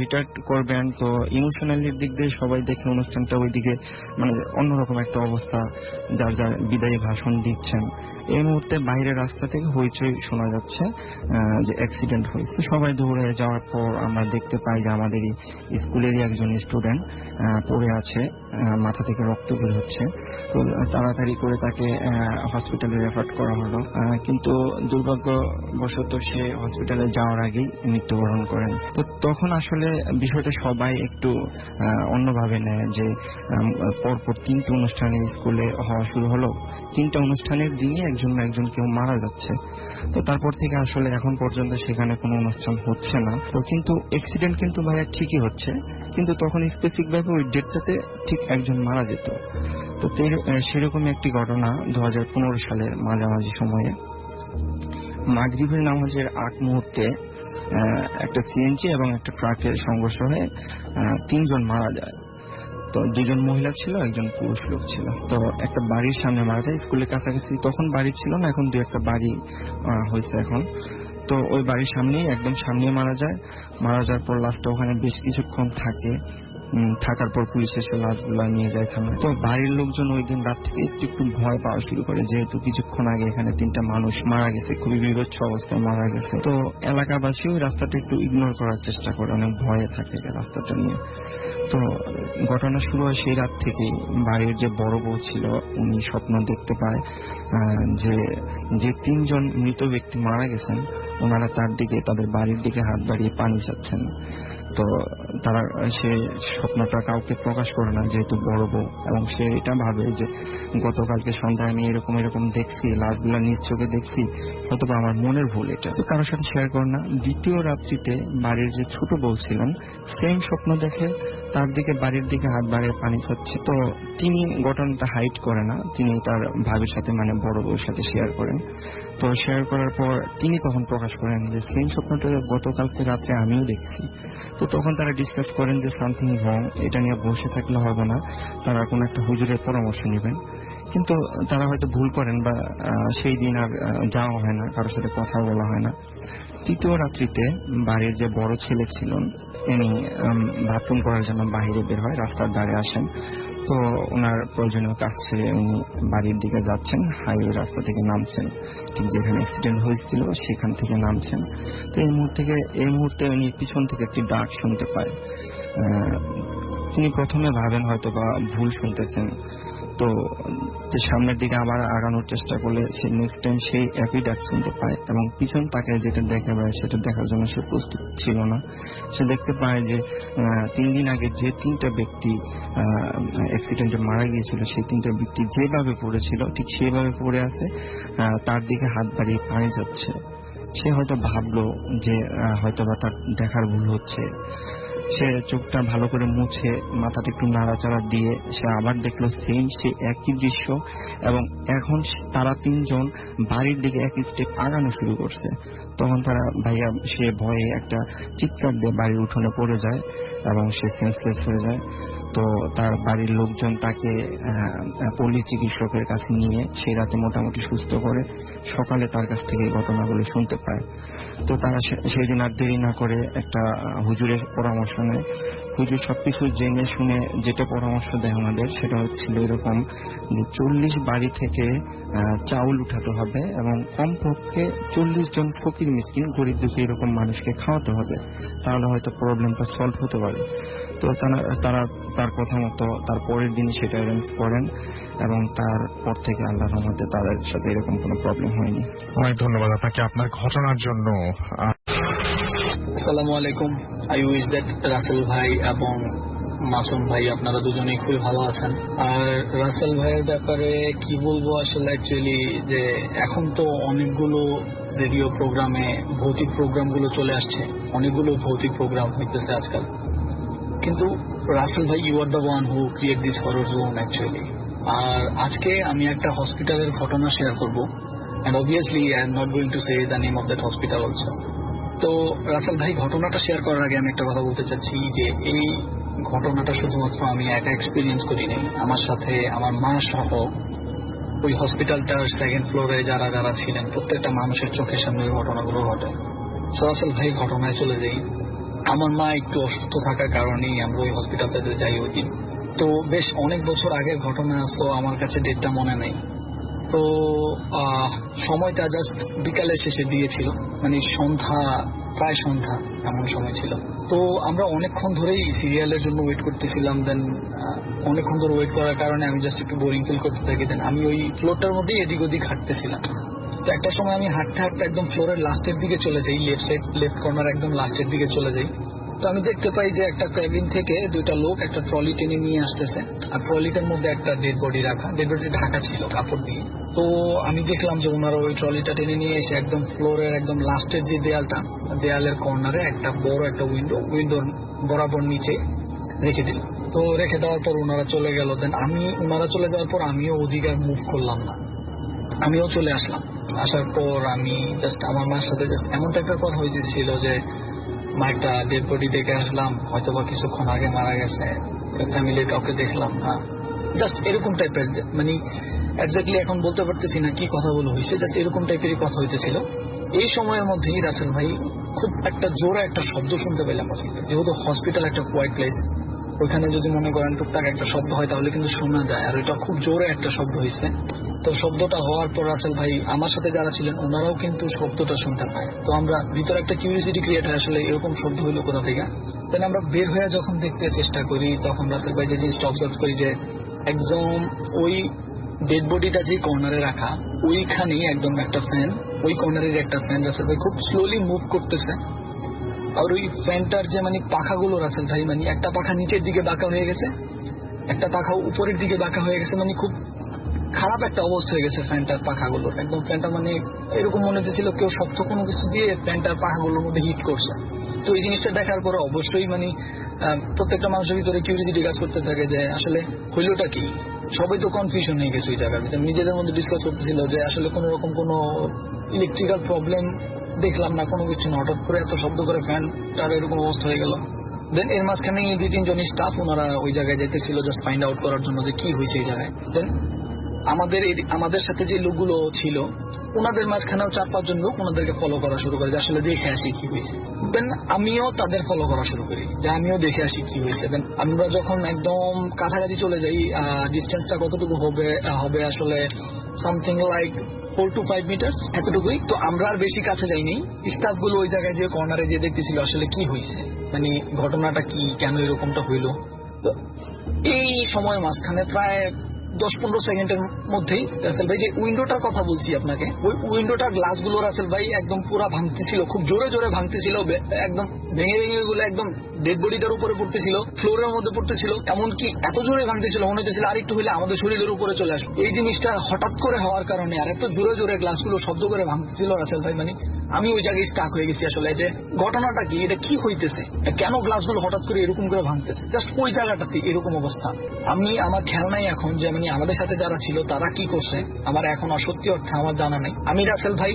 রিটায়ার করবেন, তো ইমোশনালির দিক দিয়ে সবাই দেখে অনুষ্ঠানটা ওইদিকে মানে অন্যরকম একটা অবস্থা, যার যার বিদায়ী ভাষণ দিচ্ছেন। এই মুহূর্তে বাইরের রাস্তা থেকে হইচই শোনা যাচ্ছে যে অ্যাক্সিডেন্ট হয়েছে। সবাই দৌড়ে যাওয়ার পর আমরা দেখতে পাই যে আমাদের স্কুলেরই একজন স্টুডেন্ট পড়ে আছে, মাথা থেকে রক্ত বের হচ্ছে। তো তাড়াতাড়ি করে তাকে হসপিটালে রেফার করা হলো, কিন্তু দুর্ভাগ্যবশত সে হসপিটালে যাওয়ার আগেই মৃত্যুবরণ করেন। তো তখন আসলে বিষয়টা সবাই একটু অন্যভাবে নেয়, যে পরপর 3টি অনুষ্ঠানে স্কুলে হওয়া শুরু হলো, 3টা অনুষ্ঠানের দিনই একজন না একজন কেউ মারা যাচ্ছে। তো তারপর থেকে আসলে এখন পর্যন্ত সেখানে কোনো অনুষ্ঠান হচ্ছে না। তো কিন্তু অ্যাক্সিডেন্ট কিন্তু ভাইয়া ঠিকই হচ্ছে, কিন্তু তখন স্পেসিফিক ভাবে ওই ডেটটাতে ঠিক একজন মারা যেত। তো সেরকম একটি ঘটনা 2015 সালের মাঝামাঝি সময়ে মাগরিবের নামাজের আগ মুহূর্তে একটা সিএনজি এবং একটা ট্রাকের সংঘর্ষ হয়ে 3 জন মারা যায়। তো 2 জন মহিলা ছিল, একজন পুরুষ লোক ছিল। তো একটা বাড়ির সামনে মারা যায়, স্কুলের কাছাকাছি তখন বাড়ি ছিল না, এখন 2-1টা বাড়ি হয়েছে এখন। তো ওই বাড়ির সামনেই, একদম সামনে মারা যায়। মারা যাওয়ার পর লাশটা ওখানে বেশ কিছুক্ষণ থাকার পর পুলিশ এসে লাশগুলা নিয়ে যায় থানায়। তো বাড়ির লোকজন ওই দিন রাত থেকে একটু ভয় পাওয়া শুরু করে, যেহেতু কিছুক্ষণ আগে এখানে 3টা মানুষ মারা গেছে, খুবই বিভৎস অবস্থায় মারা গেছে। তো এলাকাবাসী ওই রাস্তাটা একটু ইগনোর করার চেষ্টা করে, অনেক ভয়ে থাকে রাস্তাটা নিয়ে। তো ঘটনা শুরু হয় সেই রাত থেকেই। বাড়ির যে বড় বউ ছিল, উনি স্বপ্ন দেখতে পায় যে 3 জন মৃত ব্যক্তি মারা গেছেন, ওনারা তাদের বাড়ির দিকে হাত বাড়িয়ে পানি চাচ্ছেন। তো সে স্বপ্নটা কাউকে প্রকাশ করে না, যেহেতু বড় বউ, এবং সে এটা ভাবে যে গতকালকে সন্ধ্যায় আমি এরকম দেখছি, লাশগুলা নিজ চোখে দেখছি, হয়তো আমার মনের ভুল, এটা তো কারোর সাথে শেয়ার করে না। দ্বিতীয় রাত্রিতে বাড়ির যে ছোট বউ ছিলেন, সেম স্বপ্ন দেখে তার দিকে বাড়ির দিকে হাত বাড়িয়ে পানি চাচ্ছে। তো তিনি ঘটনাটা হাইড করে না, তিনি তার ভাবির সাথে, মানে বড় বউর সাথে শেয়ার করেন। তো শেয়ার করার পর তিনি তখন প্রকাশ করেন যে সেম স্বপ্নটা গতকালকে রাত্রে আমিও দেখছি। তো তখন তারা ডিসকাস করেন যে সামথিং রং, এটা নিয়ে বসে থাকলে হবে না, তারা কোনো একটা হুজুরের পরামর্শ নেবেন। কিন্তু তারা হয়তো ভুল করেন, বা সেই দিন আর যাওয়া হয় না, কারোর সাথে কথা বলা হয় না। তৃতীয় রাত্রিতে বাড়ির যে বড় ছেলে ছিলেন, ইনি বাথরুম করার জন্য বাইরে বের হয়, রাস্তার ধারে আসেন। তো ওনার প্রয়োজনীয় কাজ ছেড়ে উনি বাড়ির দিকে যাচ্ছেন, হাইওয়ে রাস্তা থেকে নামছেন, ঠিক যেখানে অ্যাক্সিডেন্ট হয়েছিল সেখান থেকে নামছেন। তো এই মুহূর্তে উনি পিছন থেকে একটি ডাক শুনতে পায়। তিনি প্রথমে ভাবেন হয়তো বা ভুল শুনতেছেন, তো সামনের দিকে আবার আগানোর চেষ্টা করলে সে নেক্সট টাইম সেই একই ডাক শুনতে পায় এবং পিছন তাকে যেটা দেখা যায় সেটা দেখার জন্য সে প্রস্তুত ছিল না। সে দেখতে পায় যে 3 দিন আগে যে 3টা ব্যক্তি অ্যাক্সিডেন্টে মারা গিয়েছিল সেই 3টা ব্যক্তি যেভাবে পড়েছিল ঠিক সেভাবে পড়ে আছে, তার দিকে হাত বাড়িয়ে পানি যাচ্ছে। সে হয়তো ভাবলো যে হয়তোবা তার দেখার ভুল হচ্ছে। সে চোখটা ভালো করে মুছে মাথাটা একটু নাড়াচাড়া দিয়ে সে আবার দেখলো সেম সে একই দৃশ্য, এবং এখন তারা 3 জন বাড়ির দিকে এক স্টেপ আগানো শুরু করছে। তখন সে ভয়ে একটা চিৎকার দিয়ে বাড়ির উঠোনে পড়ে যায় এবং সে সেন্সলেস হয়ে যায়। তো তার বাড়ির লোকজন তাকে পল্লী চিকিৎসকের কাছে নিয়ে সেই রাতে মোটামুটি সুস্থ করে। সকালে তার কাছ থেকে এই ঘটনাগুলো শুনতে পায়। তো তারা সেই দিন আর দেরি না করে একটা হুজুরের পরামর্শ নেয়। হুজুর সবকিছু জেনে শুনে যেটা পরামর্শ দেয় আমাদের সেটা হচ্ছিল এরকম যে 40 বাড়ি থেকে চাউল উঠাতে হবে এবং কমপক্ষে 40 জন ফকির মিসকিন গরিব দুঃখী এরকম মানুষকে খাওয়াতে হবে, তাহলে হয়তো প্রবলেমটা সলভ হতে পারে। তো তারা তার কথা মতো তার পরের দিনই সেটা অ্যারেঞ্জ করেন এবং তারপর থেকে আল্লাহর রহমতে তাদের সাথে এরকম কোনো প্রবলেম হয়নি। অনেক ধন্যবাদ আপনাকে আপনার ঘটনার জন্য। আসসালামু আলাইকুম। আই উইশ দ্যাট রাসেল ভাই এবং মাসুম ভাই আপনারা দুজনেই খুবই ভালো আছেন। আর রাসেল ভাইয়ের ব্যাপারে কি বলবো, আসলে অ্যাকচুয়ালি যে এখন তো অনেকগুলো রেডিও প্রোগ্রামে ভৌতিক প্রোগ্রামগুলো চলে আসছে, অনেকগুলো ভৌতিক প্রোগ্রাম হইতেছে আজকাল, কিন্তু রাসেল ভাই you are the one who create this horror zone actually. আর আজকে আমি একটা হসপিটালের ঘটনা শেয়ার করবো, and obviously I am not going to say the name of that hospital also. তো রাসেল ভাই ঘটনাটা শেয়ার করার আগে আমি একটা কথা বলতে চাচ্ছি যে এই ঘটনাটা শুধুমাত্র আমি একা এক্সপিরিয়েন্স করি নাই, আমার সাথে আমার মা সহ ওই হসপিটালটার 2nd ফ্লোরে যারা যারা ছিলেন প্রত্যেকটা মানুষের চোখের সামনে ওই ঘটনাগুলো ঘটে। তো রাসেল ভাই ঘটনায় চলে যাই। আমার মা একটু অসুস্থ থাকার কারণেই আমরা ওই হসপিটালটাতে যাই ওই দিন। তো বেশ অনেক বছর আগের ঘটনা, তো আমার কাছে ডেটটা মনে নেই। তো সময়টা জাস্ট বিকালের শেষে দিয়েছিল, মানে প্রায় সন্ধ্যা এমন সময় ছিল। তো আমরা অনেকক্ষণ ধরেই সিরিয়ালের জন্য ওয়েট করতেছিলাম। দেন অনেকক্ষণ ধরে ওয়েট করার কারণে আমি জাস্ট একটু বোরিং ফিল করতে থাকি। দেন আমি ওই ফ্লোরটার মধ্যেই এদিক ওদিক হাঁটতেছিলাম। তো একটা সময় আমি হাঁটতে হাঁটতে একদম ফ্লোরের লাস্টের দিকে চলে যাই, লেফট কর্নার একদম লাস্টের দিকে চলে যাই। তো আমি দেখতে পাই যে একটা ক্যাবিন থেকে 2টা লোক একটা ট্রলি টেনে নিয়ে আসতেছে, আর ট্রলিটার মধ্যে একটা ডেড বডি রাখা, ডেড বডি ঢাকা ছিল কাপড় দিয়ে। তো আমি দেখলাম যে ওনারা ওই ট্রলিটা টেনে নিয়ে এসে একদম ফ্লোরের একদম লাস্টের যে দেয়ালের কর্নারে একটা বড় একটা উইন্ডোর বরাবর নিচে রেখে দিল। তো রেখে দেওয়ার পর ওনারা চলে গেল। দেন ওনারা চলে যাওয়ার পর আমিও ওদিকে মুভ করলাম না, আমিও চলে আসলাম। আসার পর আমি জাস্ট আমার মার সাথে জাস্ট এমন টাইপের কথা হয়েছিল যে মা একটা ডেড বডি দেখে আসলাম, হয়তো বা কিছুক্ষণ আগে মারা গেছে, ফ্যামিলির কাউকে দেখলাম না, জাস্ট এরকম টাইপের, মানে এক্স্যাক্টলি এখন বলতে পারতেছি না কি কথাগুলো হয়েছে, জাস্ট এরকম টাইপেরই কথা হইতেছিল। এই সময়ের মধ্যেই রাসেল ভাই খুব একটা জোরে একটা শব্দ শুনতে পেলাম। যেহেতু হসপিটাল একটা কোয়াইট প্লেস, ওইখানে যদি মনে করেন টুকটাক একটা শব্দ হয় তাহলে কিন্তু শোনা যায়, আর ওইটা খুব জোরে একটা শব্দ হয়েছে। তো শব্দটা হওয়ার পর রাসেল ভাই আমার সাথে যারা ছিলেন ওনারাও কিন্তু শব্দটা শুনতে পায়। তো আমরা ভিতরে একটা কিউরিওসিটি ক্রিয়েট হয়, আসলে এরকম শব্দ হইলো কোথা থেকে। দেন আমরা বের হয়ে যখন দেখতে চেষ্টা করি তখন রাসেল ভাই যে জিনিসটা অবজার্ভ করি যে একদম ওই ডেড বডিটা যে কর্নারে রাখা ওইখানেই একদম একটা ফ্যান, ওই কর্নারের একটা ফ্যান রাসেল ভাই খুব স্লোলি মুভ করতেছে। আর ওই ফ্যানটার যে মানে পাখাগুলো রাসেল ভাই, মানে একটা পাখা নিচের দিকে বাঁকা হয়ে গেছে, একটা পাখা উপরের দিকে বাঁকা হয়ে গেছে, মানে খুব খারাপ একটা অবস্থা হয়ে গেছে ফ্যানটার পাখাগুলোর। একদম ফ্যানটা মানে এরকম মনে হচ্ছিল কেউ শক্ত কোনো কিছু দিয়ে ফ্যানটার পাখাগুলোর মধ্যে হিট করছে। তো এই জিনিসটা দেখার পরে অবশ্যই মানে প্রত্যেকটা মানুষের ভিতরে কিউরিওসিটি কাজ করতে থাকে যে আসলে হইলোটা কি। সবাই তো কনফিউশন হয়ে গেছে ওই জায়গার ভিতরে, নিজেদের মধ্যে ডিসকাস করতেছিল যে আসলে কোন রকম কোনো ইলেকট্রিক্যাল প্রবলেম দেখলাম না, কোনো কিছু না, হঠাৎ করে এত শব্দ করে ফ্যানটার এরকম অবস্থা হয়ে গেল। দেন এর মাঝখানে 2-3 জন স্টাফ ওনারা ওই জায়গায় যেতেছিল জাস্ট ফাইন্ড আউট করার জন্য যে কি হয়েছে এই জায়গায়। দেন আমাদের সাথে যে লোকগুলো ছিল ওনাদের মাঝখানেও 4-5 জন লোক ওনাদেরকে ফলো করা শুরু করে যে আসলে দেখে আসি কি হয়েছে। দেন আমিও তাদের ফলো করা শুরু করি যে আমিও দেখে আসি কি হয়েছে। দেন আমরা যখন একদম কাছাকাছি চলে যাই, ডিস্টেন্সটা কতটুকু হবে আসলে সামথিং লাইক 4 to 5 মিটার্স, এতটুকুই। তো আমরা আর বেশি কাছে যাইনি। স্টাফ গুলো ওই জায়গায় যে কর্নারে যে দেখতেছিল আসলে কি হয়েছে, মানে ঘটনাটা কি, কেন এরকমটা হইলো। তো এই সময় মাঝখানে প্রায় 10-15 সেকেন্ডের মধ্যেই রাসেল ভাই যে উইন্ডোটার কথা বলছি আপনাকে, ওই উইন্ডোটার গ্লাসগুলো রাসেল ভাই একদম পুরো ভাঙতেছিল, খুব জোরে জোরে ভাঙতেছিল, একদম ভেঙে ভেঙে গুলো একদম ডেড বডিটার উপরে পড়তেছিল, ফ্লোরের মধ্যে পড়তেছিল, এমনকি এত জোরে ভাঙতেছিল মনে হচ্ছিল আরেকটু হলে আমাদের শরীরের উপরে চলে আসবে। এই জিনিসটা হঠাৎ করে হওয়ার কারণে আর এত জোরে জোরে গ্লাসগুলো শব্দ করে ভাঙতেছিল রাসেল ভাই, মানে আমি ওই জায়গায় স্টাক হয়ে গেছি আসলে যে ঘটনাটা কি, এটা কি হইতেছে, কেন গ্লাসগুলো হঠাৎ করে এরকম করে ভাঙতেছে, জাস্ট ওই জায়গাটাতে এরকম অবস্থা। আমি আমার খেয়াল নাই এখন যে মানে আমাদের সাথে যারা ছিল তারা কি করছে, আমার এখন সত্যি অর্থে আমার জানা নাই। আমি রাসেল ভাই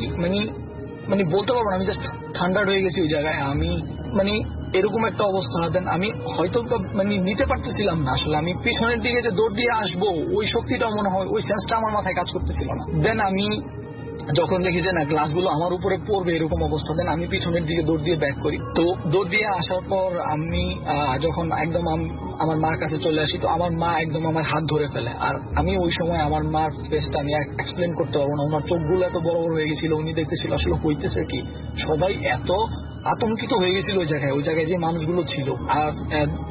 মানে বলতে পারবো না, আমি জাস্ট ঠান্ডার হয়ে গেছি ওই জায়গায়। আমি মানে এরকম একটা অবস্থা, দেন আমি হয়তো মানে নিতে পারতেছিলাম না আসলে, আমি পিছনের দিকে যে দৌড় দিয়ে আসবো ওই শক্তিটা মনে হয়, ওই সেন্সটা আমার মাথায় কাজ করতেছিল না। দেন আমি যখন দেখি যে না গ্লাসগুলো আমার উপরে পড়বে এরকম অবস্থা, দেন আমি পিছনের দিকে দৌড় দিয়ে ব্যাক করি। তো দৌড় দিয়ে আসার পর আমি যখন একদম আমার মার কাছে চলে আসি, তো আমার মা একদম আমার হাত ধরে ফেলে। আর আমি ওই সময় আমার মার ফেসটা আমি এক্সপ্লেন করতে পারবো না, ওনার চোখগুলো এত বড় বড় হয়ে গেছিল, উনি দেখতেছিল আসলে হইতেছে কি। সবাই এত আতঙ্কিত হয়ে গেছিল ওই জায়গায় যে মানুষগুলো ছিল। আর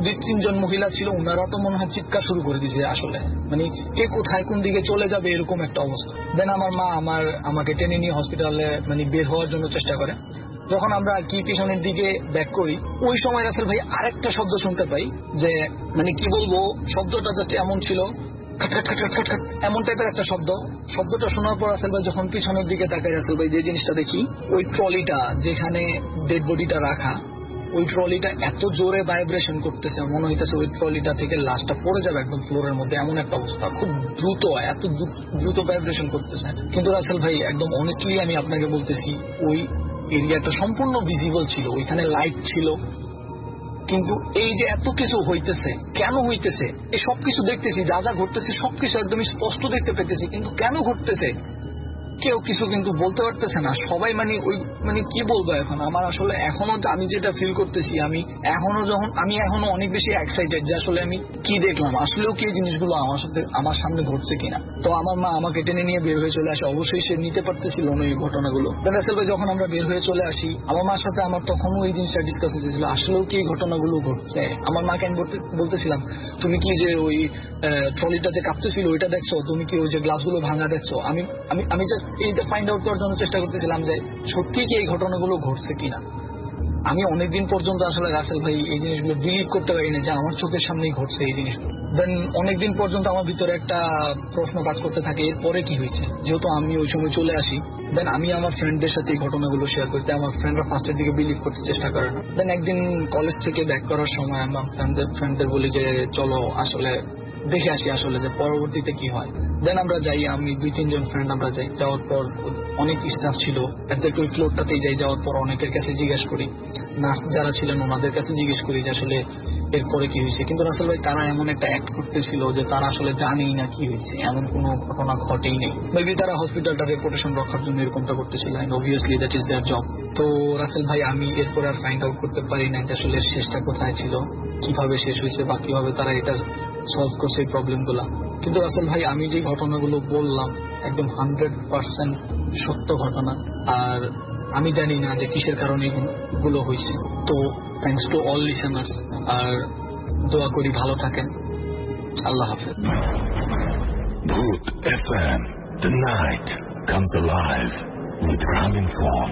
2-3 জন মহিলা ছিল, ওনারা তো মনে হয় চিৎকার শুরু করে দিয়েছে আসলে, মানে কে কোথায় কোন দিকে চলে যাবে এরকম একটা অবস্থা। দেন আমার মা আমাকে টেনে নিয়ে হসপিটালে মানে বের হওয়ার জন্য চেষ্টা করে। যখন আমরা কি পিছনের দিকে ব্যাক করি, ওই সময় রাসেল ভাই আরেকটা শব্দ শুনতে পাই, যে মানে কি বলবো, শব্দটা জাস্ট এমন ছিল, এমন টাইপের একটা শব্দটা শোনার পর রাসেল ভাই যখন পিছনের দিকে তাকাই, রাসেল ভাই যে জিনিসটা দেখি, ওই ট্রলিটা যেখানে ডেড বডিটা রাখা, ওই ট্রলিটা এত জোরে ভাইব্রেশন করতেছে, মনে হইতেছে ওই ট্রলিটা থেকে লাশটা পড়ে যাবে একদম ফ্লোরের মধ্যে, এমন একটা অবস্থা। খুব দ্রুত, এত দ্রুত ভাইব্রেশন করতেছে। কিন্তু রাসেল ভাই একদম অনেস্টলি আমি আপনাকে বলতেছি, ওই এরিয়াটা সম্পূর্ণ ভিজিবল ছিল, ওইখানে লাইট ছিল, কিন্তু এই যে এত কিছু হইতেছে, কেন হইতেছে, এই সবকিছু দেখতেছি, যা যা ঘটতেছে সবকিছু একদমই স্পষ্ট দেখতে পেতেছি, কিন্তু কেন ঘটতেছে কেউ কিছু কিন্তু বলতে পারতেছে না। সবাই মানে কি বলবো এখন, আমার আসলে এখনো আমি যেটা ফিল করতেছি, আমি এখনো অনেক বেশি এক্সাইটেড যে আসলে আমি কি দেখলাম, আসলেও কি এই জিনিসগুলো আমার সামনে ঘটছে কিনা। তো আমার মা আমাকে টেনে নিয়ে বের হয়ে চলে আসে, অবশ্যই সে নিতে পারতেছিল না এই ঘটনাগুলো। রাসেল ভাই যখন আমরা বের হয়ে চলে আসি, আমার মার সাথে আমার তখনও এই জিনিসটা ডিসকাস হতেছিল, আসলেও কি এই ঘটনাগুলো ঘটছে। আমার মাকে আমি বলতেছিলাম, তুমি কি যে ওই ট্রলিটা যে কাঁপতেছিল ওইটা দেখছো, তুমি কি ওই যে গ্লাসগুলো ভাঙা দেখছো। আমি জাস্ট এইটা ফাইন্ড আউট করার জন্য চেষ্টা করতেছিলাম যে সত্যি কি এই ঘটনাগুলো ঘটছে কিনা। আমি অনেকদিন পর্যন্ত আসলে রাসেল ভাই এই জিনিসগুলো বিলিভ করতে পারি না যে আমার চোখের সামনেই ঘটছে এই জিনিসগুলো। দেন অনেকদিন পর্যন্ত আমার ভিতরে একটা প্রশ্ন কাজ করতে থাকে, এরপরে কি হয়েছে। যেহেতু আমি ওই সময় চলে আসি, দেন আমি আমার ফ্রেন্ডদের সাথে এই ঘটনাগুলো শেয়ার করতে, আমার ফ্রেন্ডরা ফার্স্টের দিকে বিলিভ করতে চেষ্টা করে না। দেন একদিন কলেজ থেকে ব্যাক করার সময় আমার ফ্রেন্ডদের বলি যে চলো আসলে দেখে আসি আসলে যে পরবর্তীতে কি হয়। দেন আমরা যাই, আমি 2-3 জন ফ্রেন্ড আমরা যাই। যাওয়ার পর অনেক স্টাফ ছিল, একজাক্ট ওই ফ্লোরটাতেই যাই। যাওয়ার পর অনেকের কাছে জিজ্ঞেস করি, নার্স যারা ছিলেন ওনাদের কাছে জিজ্ঞেস করি যে আসলে এরপরে কি হয়েছে। কিন্তু রাসেল ভাই তারা এমন একটা অ্যাক্ট করতেছিল যে তারা আসলে জানেই না কি হয়েছে, এমন কোনো ঘটনা ঘটেই নেই। মেবি তারা হসপিটালটার রেপুটেশন রক্ষার জন্য এরকমটা করতেছিল, and obviously that is their job. তো রাসেল ভাই আমি এরপরে আর ফাইন্ড আউট করতে পারি না যে আসলে শেষটা কোথায় ছিল, কিভাবে শেষ হয়েছে বা কিভাবে তারা এটা সলভ করছে এই প্রবলেমগুলা। কিন্তু রাসেল ভাই আমি যে ঘটনাগুলো বললাম একদম 100% সত্য ঘটনা, আর আমি জানি না যে কিসের কারণে এগুলো হয়েছে। তো থ্যাংকস টু অল লিসেনার্স, আর দোয়া করি ভালো থাকেন। আল্লাহ হাফেজ। Bhoot FM, the night comes alive with Ramin Form.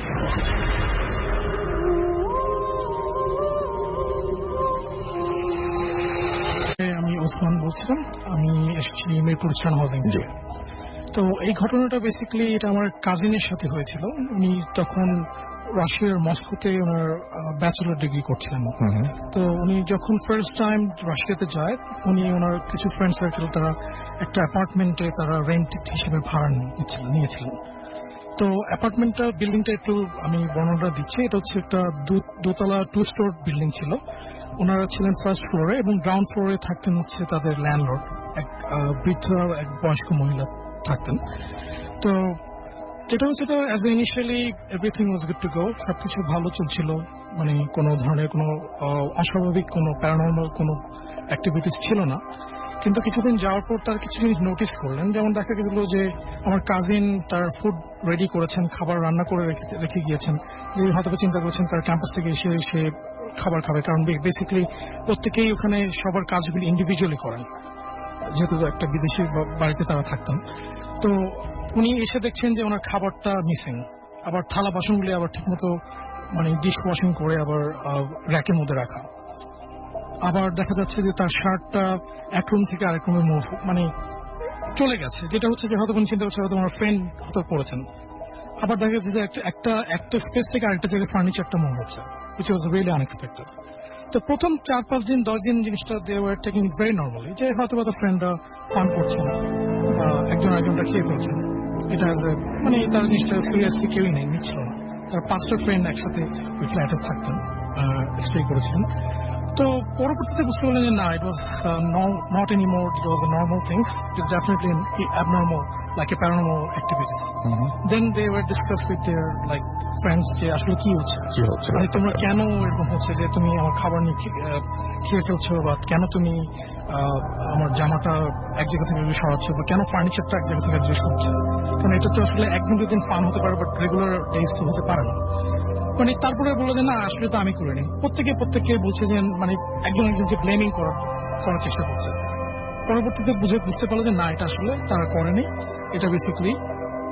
আমি ওসমান বলছিলাম, আমি এসেছি মিরপুর স্টান হাউজিং। তো এই ঘটনাটা বেসিক্যালি এটা আমার কাজিনের সাথে হয়েছিল। উনি তখন রাশিয়ার মস্কোতে ওনার ব্যাচেলর ডিগ্রি করছিলেন। তো উনি যখন ফার্স্ট টাইম রাশিয়াতে যায়, উনি ওনার কিছু ফ্রেন্ড সার্কেল তারা একটা অ্যাপার্টমেন্টে তারা রেন্ট হিসেবে ভাড়া নিয়েছিলেন। তো অ্যাপার্টমেন্টটা বিল্ডিংটা একটু আমি বর্ণনা দিচ্ছি। এটা হচ্ছে একটা দোতলা 2 স্টোর বিল্ডিং ছিল। ওনারা ছিলেন ফার্স্ট ফ্লোরে এবং গ্রাউন্ড ফ্লোরে থাকতেন হচ্ছে তাদের ল্যান্ডলর্ড, এক বৃদ্ধ এক বয়স্ক মহিলা থাকতেন। তো যেটা হচ্ছে তো as initially everything was good to go, সবকিছু ভালো চলছিল, মানে কোনো ধরনের কোনো অস্বাভাবিক কোনো প্যারানর্মাল কোনো অ্যাক্টিভিটিস ছিল না। কিন্তু কিছুদিন যাওয়ার পর তার কিছু জিনিস নোটিস করলেন, যেমন দেখা গেল যে আমার কাজিন তার ফুড রেডি করেছেন, খাবার রান্না করে রেখে গিয়েছেন, যে হয়তো চিন্তা করেছেন তার ক্যাম্পাস থেকে এসে সে খাবার খাবে, কারণ বেসিক্যালি প্রত্যেকেই ওখানে সবার কাজগুলি ইন্ডিভিজুয়ালি করেন, যেহেতু একটা বিদেশি বাড়িতে তারা থাকতেন। তো উনি এসে দেখছেন যে ওনার খাবারটা মিসিং, আবার থালা বাসনগুলি আবার ঠিকমতো মানে ডিশ ওয়াশিং করে আবার র্যাকের মধ্যে রাখা। আবার দেখা যাচ্ছে যে তার শার্টটা এক রুম থেকে আরেক রুমে মুভ মানে চলে গেছে, যেটা হচ্ছে যে হয়তো চিন্তা করছে হয়তো আমার ফ্রেন্ড হয়তো করেছেন। আবার দেখা যাচ্ছে যে একটা স্পেস থেকে আরেকটা জায়গায় ফার্নিচারটা মুভ হচ্ছে, which was really unexpected. তো প্রথম 4-5 দিন 10 দিন জিনিসটা they were taking it very normally, যে হয়তো ফ্রেন্ডরা ফান করছেন বা একজন আরেকজনটা খেয়ে ফেলছেন, এটা মানে তার জিনিসটা সিরিয়াসলি কেউই নেই, নিচ্ছিল না। তার 5টা ফ্রেন্ড একসাথে ওই ফ্ল্যাটে থাকতেন, স্টে করেছেন। তো পরবর্তীতে বুঝতে পারলেন যে না, it was not any more, it was a normal things, it is definitely abnormal, like a paranormal activities. Then they were discuss with their like friends যে আসলে কি হচ্ছে, মানে তোমরা কেন এরকম হচ্ছে যে তুমি আমার খাবার নিয়ে খেয়ে ফেলছো, বা কেন তুমি আমার জামাটা এক জায়গা থেকে সরাচ্ছ, বা কেন ফার্নিচারটা এক জায়গা থেকে জিজ্ঞেস করছে, কারণ এটা তো আসলে একদিন দুদিন ফান হতে পারে, বাট রেগুলার ডেজ তো হতে পারে না। মানে তারপরে বললো যে না আসলে তো আমি করিনি, প্রত্যেকে বলছে যে মানে একজন একজনকে ব্লেমিং করার চেষ্টা করছে। পরবর্তীতে বুঝতে পারলো যে না, এটা আসলে তারা করেনি, এটা বেসিক্যালি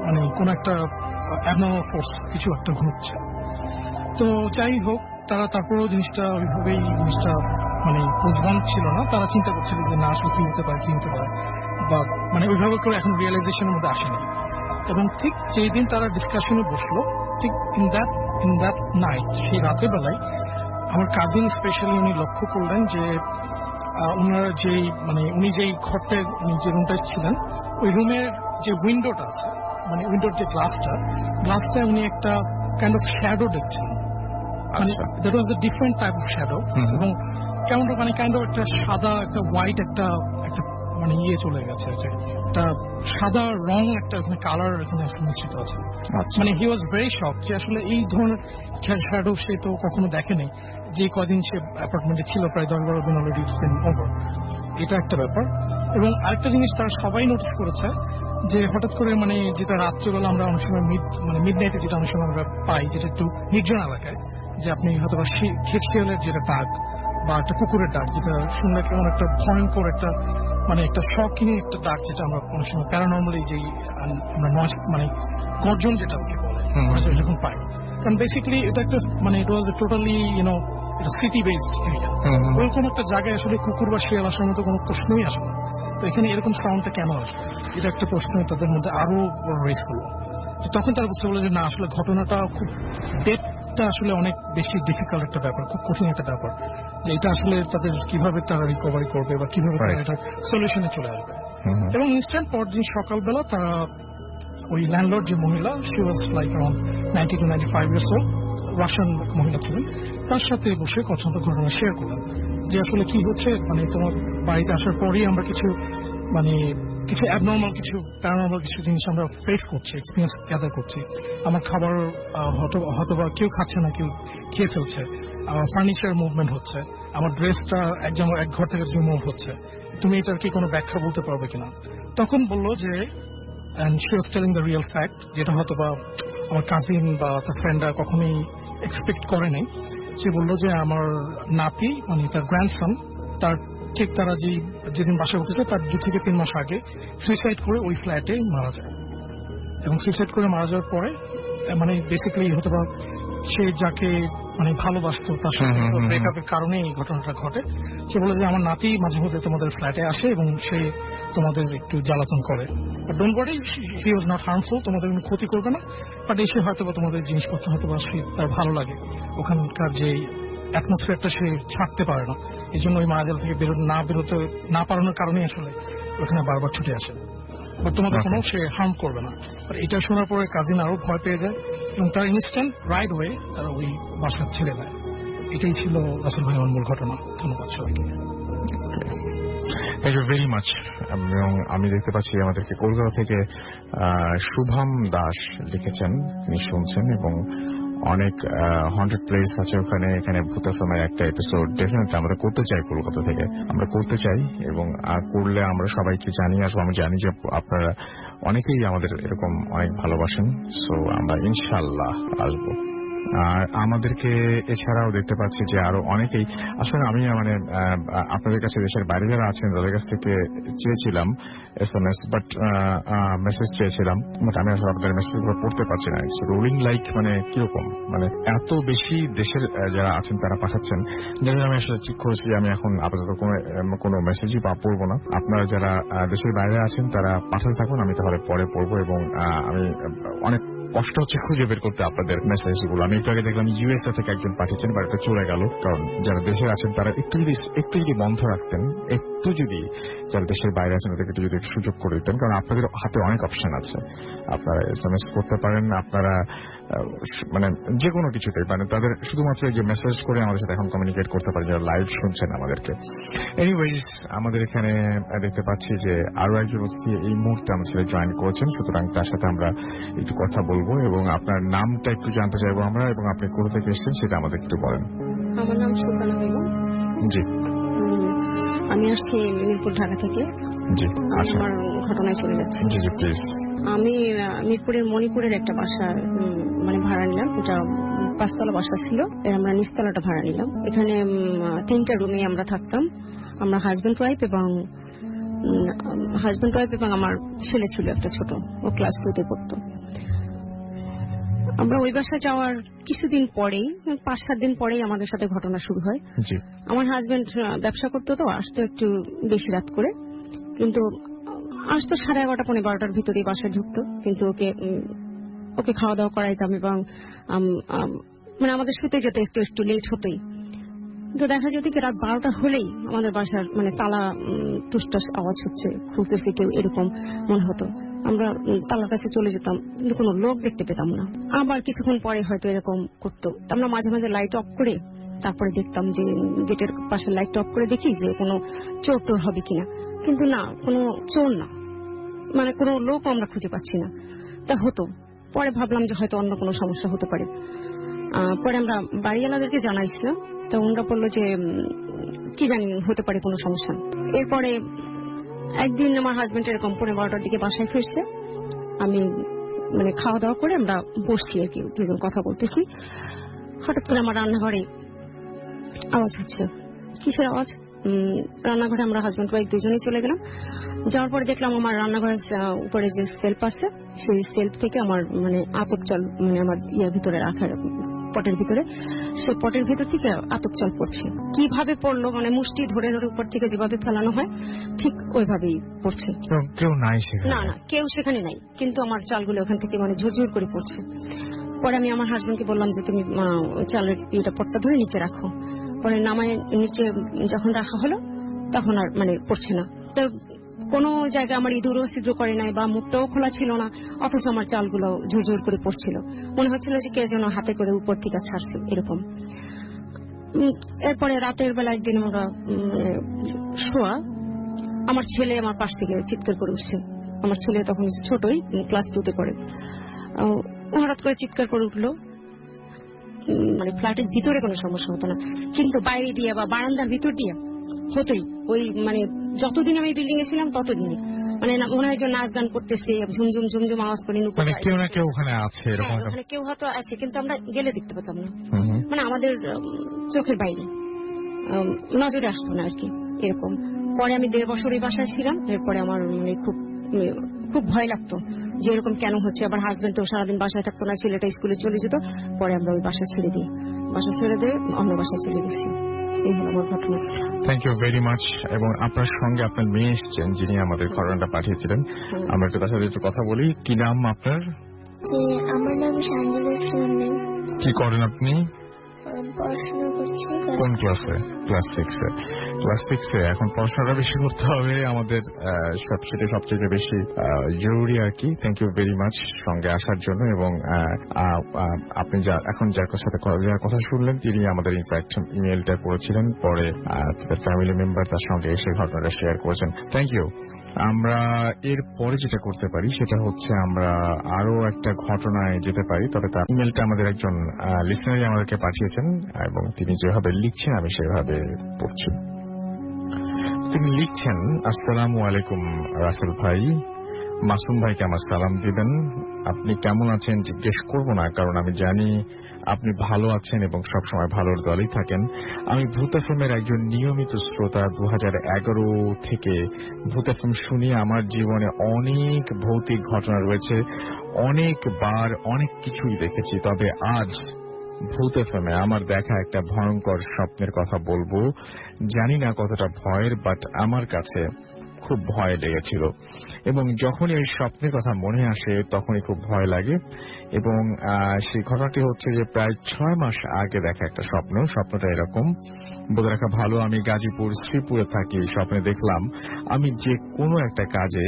মানে কোন একটা অ্যাবনর্মাল ফোর্স কিছু একটা ঘটছে। তো যাই হোক, তারা তারপরেও জিনিসটা ওইভাবেই জিনিসটা মানে পোস্টবন ছিল না, তারা চিন্তা করছিল যে না আসলে কি হতে পারে, বা মানে ওইভাবে করে এখন রিয়েলাইজেশনের মধ্যে আসেনি। এবং ঠিক যেই দিন তারা ডিসকাশনে বসলো, ঠিক ইন দ্যাট নাইট, সেই রাতের বেলায় আমার কাজিন স্পেশালি উনি লক্ষ্য করলেন যে ওনারা যেই মানে উনি যেই ঘরটায় উনি যে রুমটায় ছিলেন, ওই রুমের যে উইন্ডোটা আছে, মানে উইন্ডোর যে গ্লাসটা উনি একটা কাইন্ড অফ শ্যাডো দেখছেন, মানে that was a different type of shadow. এবং কেমন মানে কাইন্ড অফ একটা সাদা একটা হোয়াইট একটা মানে চলে গেছে, একটা সাদা রং একটা কালার এখানে মিশ্রিত আছে। মানে হি ওয়াজ ভেরি শক যে আসলে এই ধরনের শ্যাডো সে তো কখনো দেখেনি, যে কদিন সে অ্যাপার্টমেন্টে ছিল, প্রায় 10-12 দিন অলরেডি ওভার, এটা একটা ব্যাপার। এবং আরেকটা জিনিস তারা সবাই নোটিস করেছে যে হঠাৎ করে মানে যেটা রাত্রেবেলা আমরা অনেক সময় মিড নাইটে যেটা অনেক সময় আমরা পাই, যেটা একটু নির্জন এলাকায়, যে আপনি হয়তো খেপশিয়ালের যেটা ডাক বা একটা কুকুরের ডাক, যেটা শুনলে কেমন একটা ভয়ঙ্কর একটা মানে একটা শকিং একটা ডাক, যেটা আমরা অনেক সময় প্যারানর্মালি যেই আমরা নয়েজ মানে গর্জন যেটা ওকে বলে যখন পাই। কারণ বেসিক্যালি এটা একটা মানে ইট ওয়াজ টোটালি এটা সিটি বেসড এরিয়া, ওরকম একটা জায়গায় আসলে কুকুর বা শিয়াল আসার মতো কোনো প্রশ্নই আসে না। তো এখানে এরকম সাউন্ডটা কেন আসবে, এটা একটা প্রশ্ন তাদের মধ্যে আরো রেজ করলো। তখন তারা বুঝতে পারলো যে না আসলে ঘটনাটা খুব ডেথটা আসলে অনেক বেশি ডিফিকাল্ট একটা ব্যাপার, খুব কঠিন একটা ব্যাপার, যে এটা আসলে তাদের কিভাবে তারা রিকভারি করবে বা কিভাবে তারা এটা সলিউশনে চলে আসবে। এবং ইনস্ট্যান্ট পরদিন সকালবেলা তারা ওই ল্যান্ডলর্ড যে মহিলা, she was like around 90 to 95 years old, Russian মহিলা ছিলেন, তার সাথে বসে ঘটনা শেয়ার করলেন যে আসলে কি হচ্ছে, মানে তোমার বাড়িতে আসার পরেই আমরা কিছু অ্যাবনর্মাল কিছু প্যারানর্মাল কিছু জিনিস আমরা ফেস করছি, এক্সপিরিয়েন্স গ্যাদার করছি। আমার খাবার হয়তো বা কেউ খাচ্ছে না, কেউ খেয়ে ফেলছে, আমার ফার্নিচার মুভমেন্ট হচ্ছে, আমার ড্রেসটা এক ঘর থেকে মুভ হচ্ছে, তুমি এটার কি কোনো ব্যাখ্যা বলতে পারবে কিনা? তখন বললো যে and she was telling the real fact, যেটা হয়তো বা আমার কাজিন বা তার ফ্রেন্ডরা কখনোই এক্সপেক্ট করে নাই। সে বললো যে আমার নাতি মানে তার গ্র্যান্ডসন, তার ঠিক তারা যেদিন বাসায় উঠেছে তার 2 থেকে 3 মাস আগে সুইসাইড করে ওই ফ্ল্যাটে মারা যায়। এবং সুইসাইড করে মারা যাওয়ার পরে মানে বেসিক্যালি হয়তো বা সে যাকে মানে ভালোবাসতো তার সাথে ব্রেকআপের কারণে এই ঘটনাটা ঘটে। সে বলে যে আমার নাতি মাঝে মধ্যে তোমাদের ফ্ল্যাটে আসে এবং সে তোমাদের একটু জ্বালাতন করে, but don't worry, he was not harmful, তোমাদের কোনো ক্ষতি করবে না, বাট এসে হয়তো বা তোমাদের জিনিসপত্র হয়তো বা তার ভালো লাগে, ওখানকার যে অ্যাটমসফিয়ারটা সে ছাড়তে পারে না, এই জন্য ওই মারাজাল থেকে বেরোতে না পারানোর কারণেই আসলে ওখানে বারবার ছুটে আসে, বা তোমাদের কোনো সে হার্ম করবে না। আর এটা শোনার পরে কাজিন আরো ভয় পেয়ে যায় এবং তার ইনস্ট্যান্ট রাইট ওয়ে তারা ওই বাসা ছেড়ে দেয়। এটাই ছিল রাসেল ভাই আমার মূল ঘটনা। ধন্যবাদ সবাইকে। Thank you very much. এবং আমি দেখতে পাচ্ছি আমাদেরকে কলকাতা থেকে শুভম দাস লিখেছেন, তিনি শুনছেন এবং অনেক 100 প্লেস আছে ওখানে। এখানে ভূত এফএমের একটা এপিসোড ডেফিনেটলি আমরা করতে চাই, কলকাতা থেকে আমরা করতে চাই এবং করলে আমরা সবাইকে জানিয়ে আসবো। আমি জানি যে আপনারা অনেকেই আমাদের এরকম অনেক ভালোবাসেন, সো আমরা ইনশাল্লাহ আসবো। আর আমাদেরকে এছাড়াও দেখতে পাচ্ছি যে আরো অনেকেই আসলে আমি মানে আপনাদের কাছে দেশের বাইরে যারা আছেন তাদের কাছ থেকে চেয়েছিলাম SMS, বাট মেসেজ চেয়েছিলাম, বাট আমি আসলে আপনাদের মেসেজগুলো পড়তে পারছি না। রোলিং লাইক মানে কিরকম, মানে এত বেশি দেশের যারা আছেন তারা পাঠাচ্ছেন, যারা আমি আসলে ঠিক করেছি যে আমি এখন আপাতত কোনো মেসেজই পড়বো না। আপনারা যারা দেশের বাইরে আছেন তারা পাঠাতে থাকুন, আমি তাহলে পরে পড়বো। এবং আমি অনেক কষ্ট হচ্ছে খুঁজে বের করতে আপনাদের মেসেজগুলো। আমি একটু আগে দেখলাম USA থেকে একজন পাঠিয়েছেন, বাট এটা চলে গেল। কারণ যারা দেশে আছেন তারা একটু যদি বন্ধ রাখতেন, একটু যদি যারা দেশের বাইরে আছেন তাদেরকে একটু যদি সুযোগ করে দিতেন, কারণ আপনাদের হাতে অনেক অপশন আছে। আপনারা SMS করতে পারেন, আপনারা মানে যে কোনো কিছুতে, মানে তাদের শুধুমাত্র যে মেসেজ করে আমাদের সাথে এখন কমিউনিকেট করতে পারেন যারা লাইভ শুনছেন আমাদেরকে। এনিওয়েজ, আমাদের এখানে দেখতে পাচ্ছি যে আরো একজন অতিথি এই মুহূর্তে আমাদের সাথে জয়েন করেছেন, সুতরাং তার সাথে আমরা একটু কথা বলবো এবং আপনার নামটা একটু জানতে চাইবো আমরা, এবং আপনি কোথা থেকে এসেছেন সেটা আমাদের একটু বলেন। আমার নাম সুফানা বেগম। জি, আমি আসছি মিরপুর, ঢাকা থেকে। জি, আচ্ছা, আমার ঘটনায় চলে যাচ্ছে। জি জি প্লিজ। আমি মিরপুরের মণিপুরের একটা বাসা মানে ভাড়া নিলাম। এটা 5তলা বাসা ছিল, এর আমরা নিচতলাটা ভাড়া নিলাম। এখানে 3টা রুমে আমরা থাকতাম। আমরা হাজব্যান্ড ওয়াইফ এবং আমার ছেলে ছিল একটা ছোট, ও ক্লাস 2-তে পড়তো। আমরা ওই বাসায় যাওয়ার কিছুদিন পরেই, 5-7 দিন পরেই আমাদের সাথে ঘটনা শুরু হয়। আমার হাজবেন্ড ব্যবসা করতো, তো আসতো একটু বেশি রাত করে, কিন্তু আসতো 11:30 পৌনে 12টার ভিতরেই বাসায় ঢুকতো। কিন্তু ওকে খাওয়া দাওয়া করাইতাম এবং মানে আমাদের শুতে যেতে একটু লেট হতোই। কিন্তু দেখা যেত কি রাত 12টা হলেই আমাদের বাসার মানে তালা টুসটাস আওয়াজ হচ্ছে, খুলতেছে কেউ, এরকম মনে হতো। আমরা তালার কাছে চলে যেতাম, কিন্তু কোনো লোক দেখতে পেতাম না। আবার কিছুক্ষণ পরে হয়তো এরকম করতো। আমরা মাঝে মাঝে লাইট অফ করে তারপরে দেখতাম যে গেটের পাশে লাইট অফ করে দেখি যে কোনো চোর টোর হবে কিনা, কিন্তু না, কোনো চোর না, মানে কোনো লোক আমরা খুঁজে পাচ্ছি না। তা হতো। পরে ভাবলাম যে হয়তো অন্য কোনো সমস্যা হতে পারে। পরে আমরা বাড়িওয়ালাদেরকে জানাইছিলাম, তো ওনারা বললো যে কি জানি, হতে পারে কোনো সমস্যা। এরপরে একদিন আমার হাজবেন্ড এরকম 12:15 দিকে বাসায় ফিরছে। আমি মানে খাওয়া দাওয়া করে আমরা বসছি আর কি, দুজন কথা বলতেছি। হঠাৎ করে আমার রান্নাঘরে আওয়াজ হচ্ছে। কিসের আওয়াজ? রান্নাঘরে আমরা হাজবেন্ড ওয়াইফ দুজনেই চলে গেলাম। যাওয়ার পরে দেখলাম আমার রান্নাঘরের উপরে যে সেলফ আছে, সেই সেলফ থেকে আমার মানে আতপ চাল, মানে আমার ভিতরে রাখার পটের ভিতরে, সে পটের ভিতর থেকে আতপ চাল পড়ছে। কিভাবে পড়লো, মানে মুষ্টি ধরে ধরে উপর থেকে যেভাবে ফেলানো হয় ঠিক ওইভাবেই পড়ছে। কেউ নাই সেখানে? না, কেউ সেখানে নাই, কিন্তু আমার চালগুলো ওখান থেকে মানে ঝুরঝুর করে পড়ছে। পরে আমি আমার হাজবেন্ডকে বললাম যে তুমি চালের পটটা ধরে নিচে রাখো। পরে নামায় নিচে যখন রাখা হলো তখন আর মানে পড়ছে না। তো কোনো জায়গায় আমার ইঁদুরও ছিদ্র করে নাই বা মুখটাও খোলা ছিল না, অথচ আমার চালগুলো ঝুরঝুর করে পড়ছিল। মনে হচ্ছিল যে কে যেন হাতে করে উপর থেকে ছাড়ছে এরকম। এরপরে রাতের বেলা একদিন আমরা শোয়া, আমার ছেলে আমার পাশ থেকে চিৎকার করে উঠছে। আমার ছেলে তখন ছোটই, ক্লাস 2-তে পড়ে। হঠাৎ করে চিৎকার করে উঠলো। মানে ফ্ল্যাটের ভিতরে কোনো সমস্যা হতো না, কিন্তু বাইরে দিয়ে বা বারান্দার ভিতর দিয়ে হতোই। ওই মানে যতদিন আমি বিল্ডিং এ ছিলাম ততদিনই মানে মনে হয় যে নাচ গান করতেছে, ঝুমঝুম ঝুমঝুম আওয়াজ করে, মানে কেউ না কেউ ওখানে আছে এরকম। মানে কেউ হয়তো আছে, কিন্তু আমরা গেলে দেখতে পেতাম না, মানে আমাদের চোখের বাইরে, নজরে আসতো না আর কি এরকম। পরে আমি 1.5 বছর এই বাসায় ছিলাম। এরপরে আমার মানে খুব ভয় লাগতো যে এরকম কেন হচ্ছে। আবার হাজবেন্ডও সারাদিন বাসায় থাকতো না, ছেলেটা স্কুলে চলে যেত। পরে আমরা ওই বাসা ছেড়ে দিয়ে অন্য বাসায় চলে গেছি। এই হলো আমার ঘটনা। Thank you very much. এবং আপনার সঙ্গে আপনার মেয়ে এসছেন, যিনি আমাদের ঘটনাটা পাঠিয়েছিলেন। আমরা একটু তার সাথে একটু কথা বলি। কি নাম আপনার? আমার নাম সানজিদা সুন্নি। কি করেন আপনি? পড়াশোনা করছি কোন ক্লাসে? ক্লাস 6-এ। ক্লাস 6-এ এখন পড়াশোনাটা বেশি করতে হবে আমাদের, সেটা সবচেয়ে বেশি জরুরি আর কি। থ্যাংক ইউ ভেরি মাচ সঙ্গে আসার জন্য। এবং আপনি এখন যার কথা শুনলেন তিনি আমাদের ইনফ্যাক্ট ইমেলটা করেছিলেন, পরে তার ফ্যামিলি মেম্বার তার সঙ্গে এসে ঘটনাটা শেয়ার করেছেন। Thank you. আমরা এর পরে যেটা করতে পারি সেটা হচ্ছে আমরা আরো একটা ঘটনায় যেতে পারি, তবে তার ইমেলটা আমাদের একজন লিসনারই আমাদেরকে পাঠিয়েছেন এবং তিনি যেভাবে লিখছেন আমি সেভাবে পড়ছি। তিনি লিখছেন, আসসালামু আলাইকুম রাসেল ভাই, মাসুম ভাইকে আমার সালাম দিবেন। আপনি কেমন আছেন জিজ্ঞেস করব না, কারণ আমি জানি আপনি ভালো আছেন এবং সবসময় ভালোর দলেই থাকেন। আমি ভূত এফএমের একজন নিয়মিত শ্রোতা। 2011 থেকে ভূত এফএম শুনি। আমার জীবনে অনেক ভৌতিক ঘটনা রয়েছে, অনেকবার অনেক কিছুই দেখেছি। তবে আজ ভূত এফএমে আমার দেখা একটা ভয়ঙ্কর স্বপ্নের কথা বলবো। জানি না কতটা ভয়ের, বাট আমার কাছে খুব ভয় লেগেছিল এবং যখনই এই স্বপ্নের কথা মনে আসে তখনই খুব ভয় লাগে। এবং সেই ঘটনাটি হচ্ছে যে প্রায় 6 মাস আগে দেখা একটা স্বপ্নটা এরকম। বলে রাখা ভালো, আমি গাজীপুর শ্রীপুরে থাকি। স্বপ্নে দেখলাম আমি যে কোনো একটা কাজে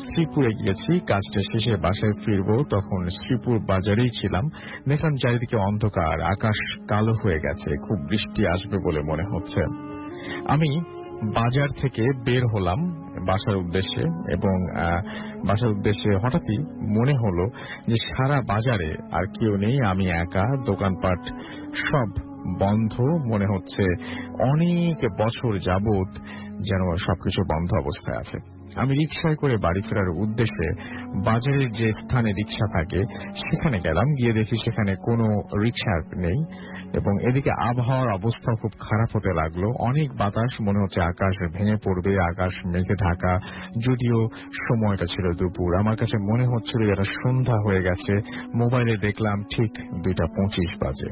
শ্রীপুরে গিয়েছি, কাজটা শেষে বাসায় ফিরবো, তখন শ্রীপুর বাজারেই ছিলাম। দেখলাম চারিদিকে অন্ধকার, আকাশ কালো হয়ে গেছে, খুব বৃষ্টি আসবে বলে মনে হচ্ছে। আমি বাজার থেকে বের হলাম বাসার উদ্দেশ্যে এবং বাসার উদ্দেশ্যে হঠাৎই মনে হলো যে সারা বাজারে আর কেউ নেই, আমি একা, দোকানপাট সব বন্ধ। মনে হচ্ছে অনেক বছর যাবত যেন সবকিছু বন্ধ অবস্থায় আছে। আমি রিকশায় করে বাড়ি ফেরার উদ্দেশ্যে বাজারের যে স্থানে রিকশা থাকে সেখানে গেলাম। গিয়ে দেখি সেখানে কোনো রিকশা নেই এবং এদিকে আবহাওয়ার অবস্থা খুব খারাপ হতে লাগলো। অনেক বাতাস, মনে হচ্ছে আকাশ ভেঙে পড়বে, আকাশ মেঘে ঢাকা। যদিও সময়টা ছিল দুপুর, আমার কাছে মনে হচ্ছিল যেন সন্ধ্যা হয়ে গেছে। মোবাইলে দেখলাম ঠিক 2:25 বাজে।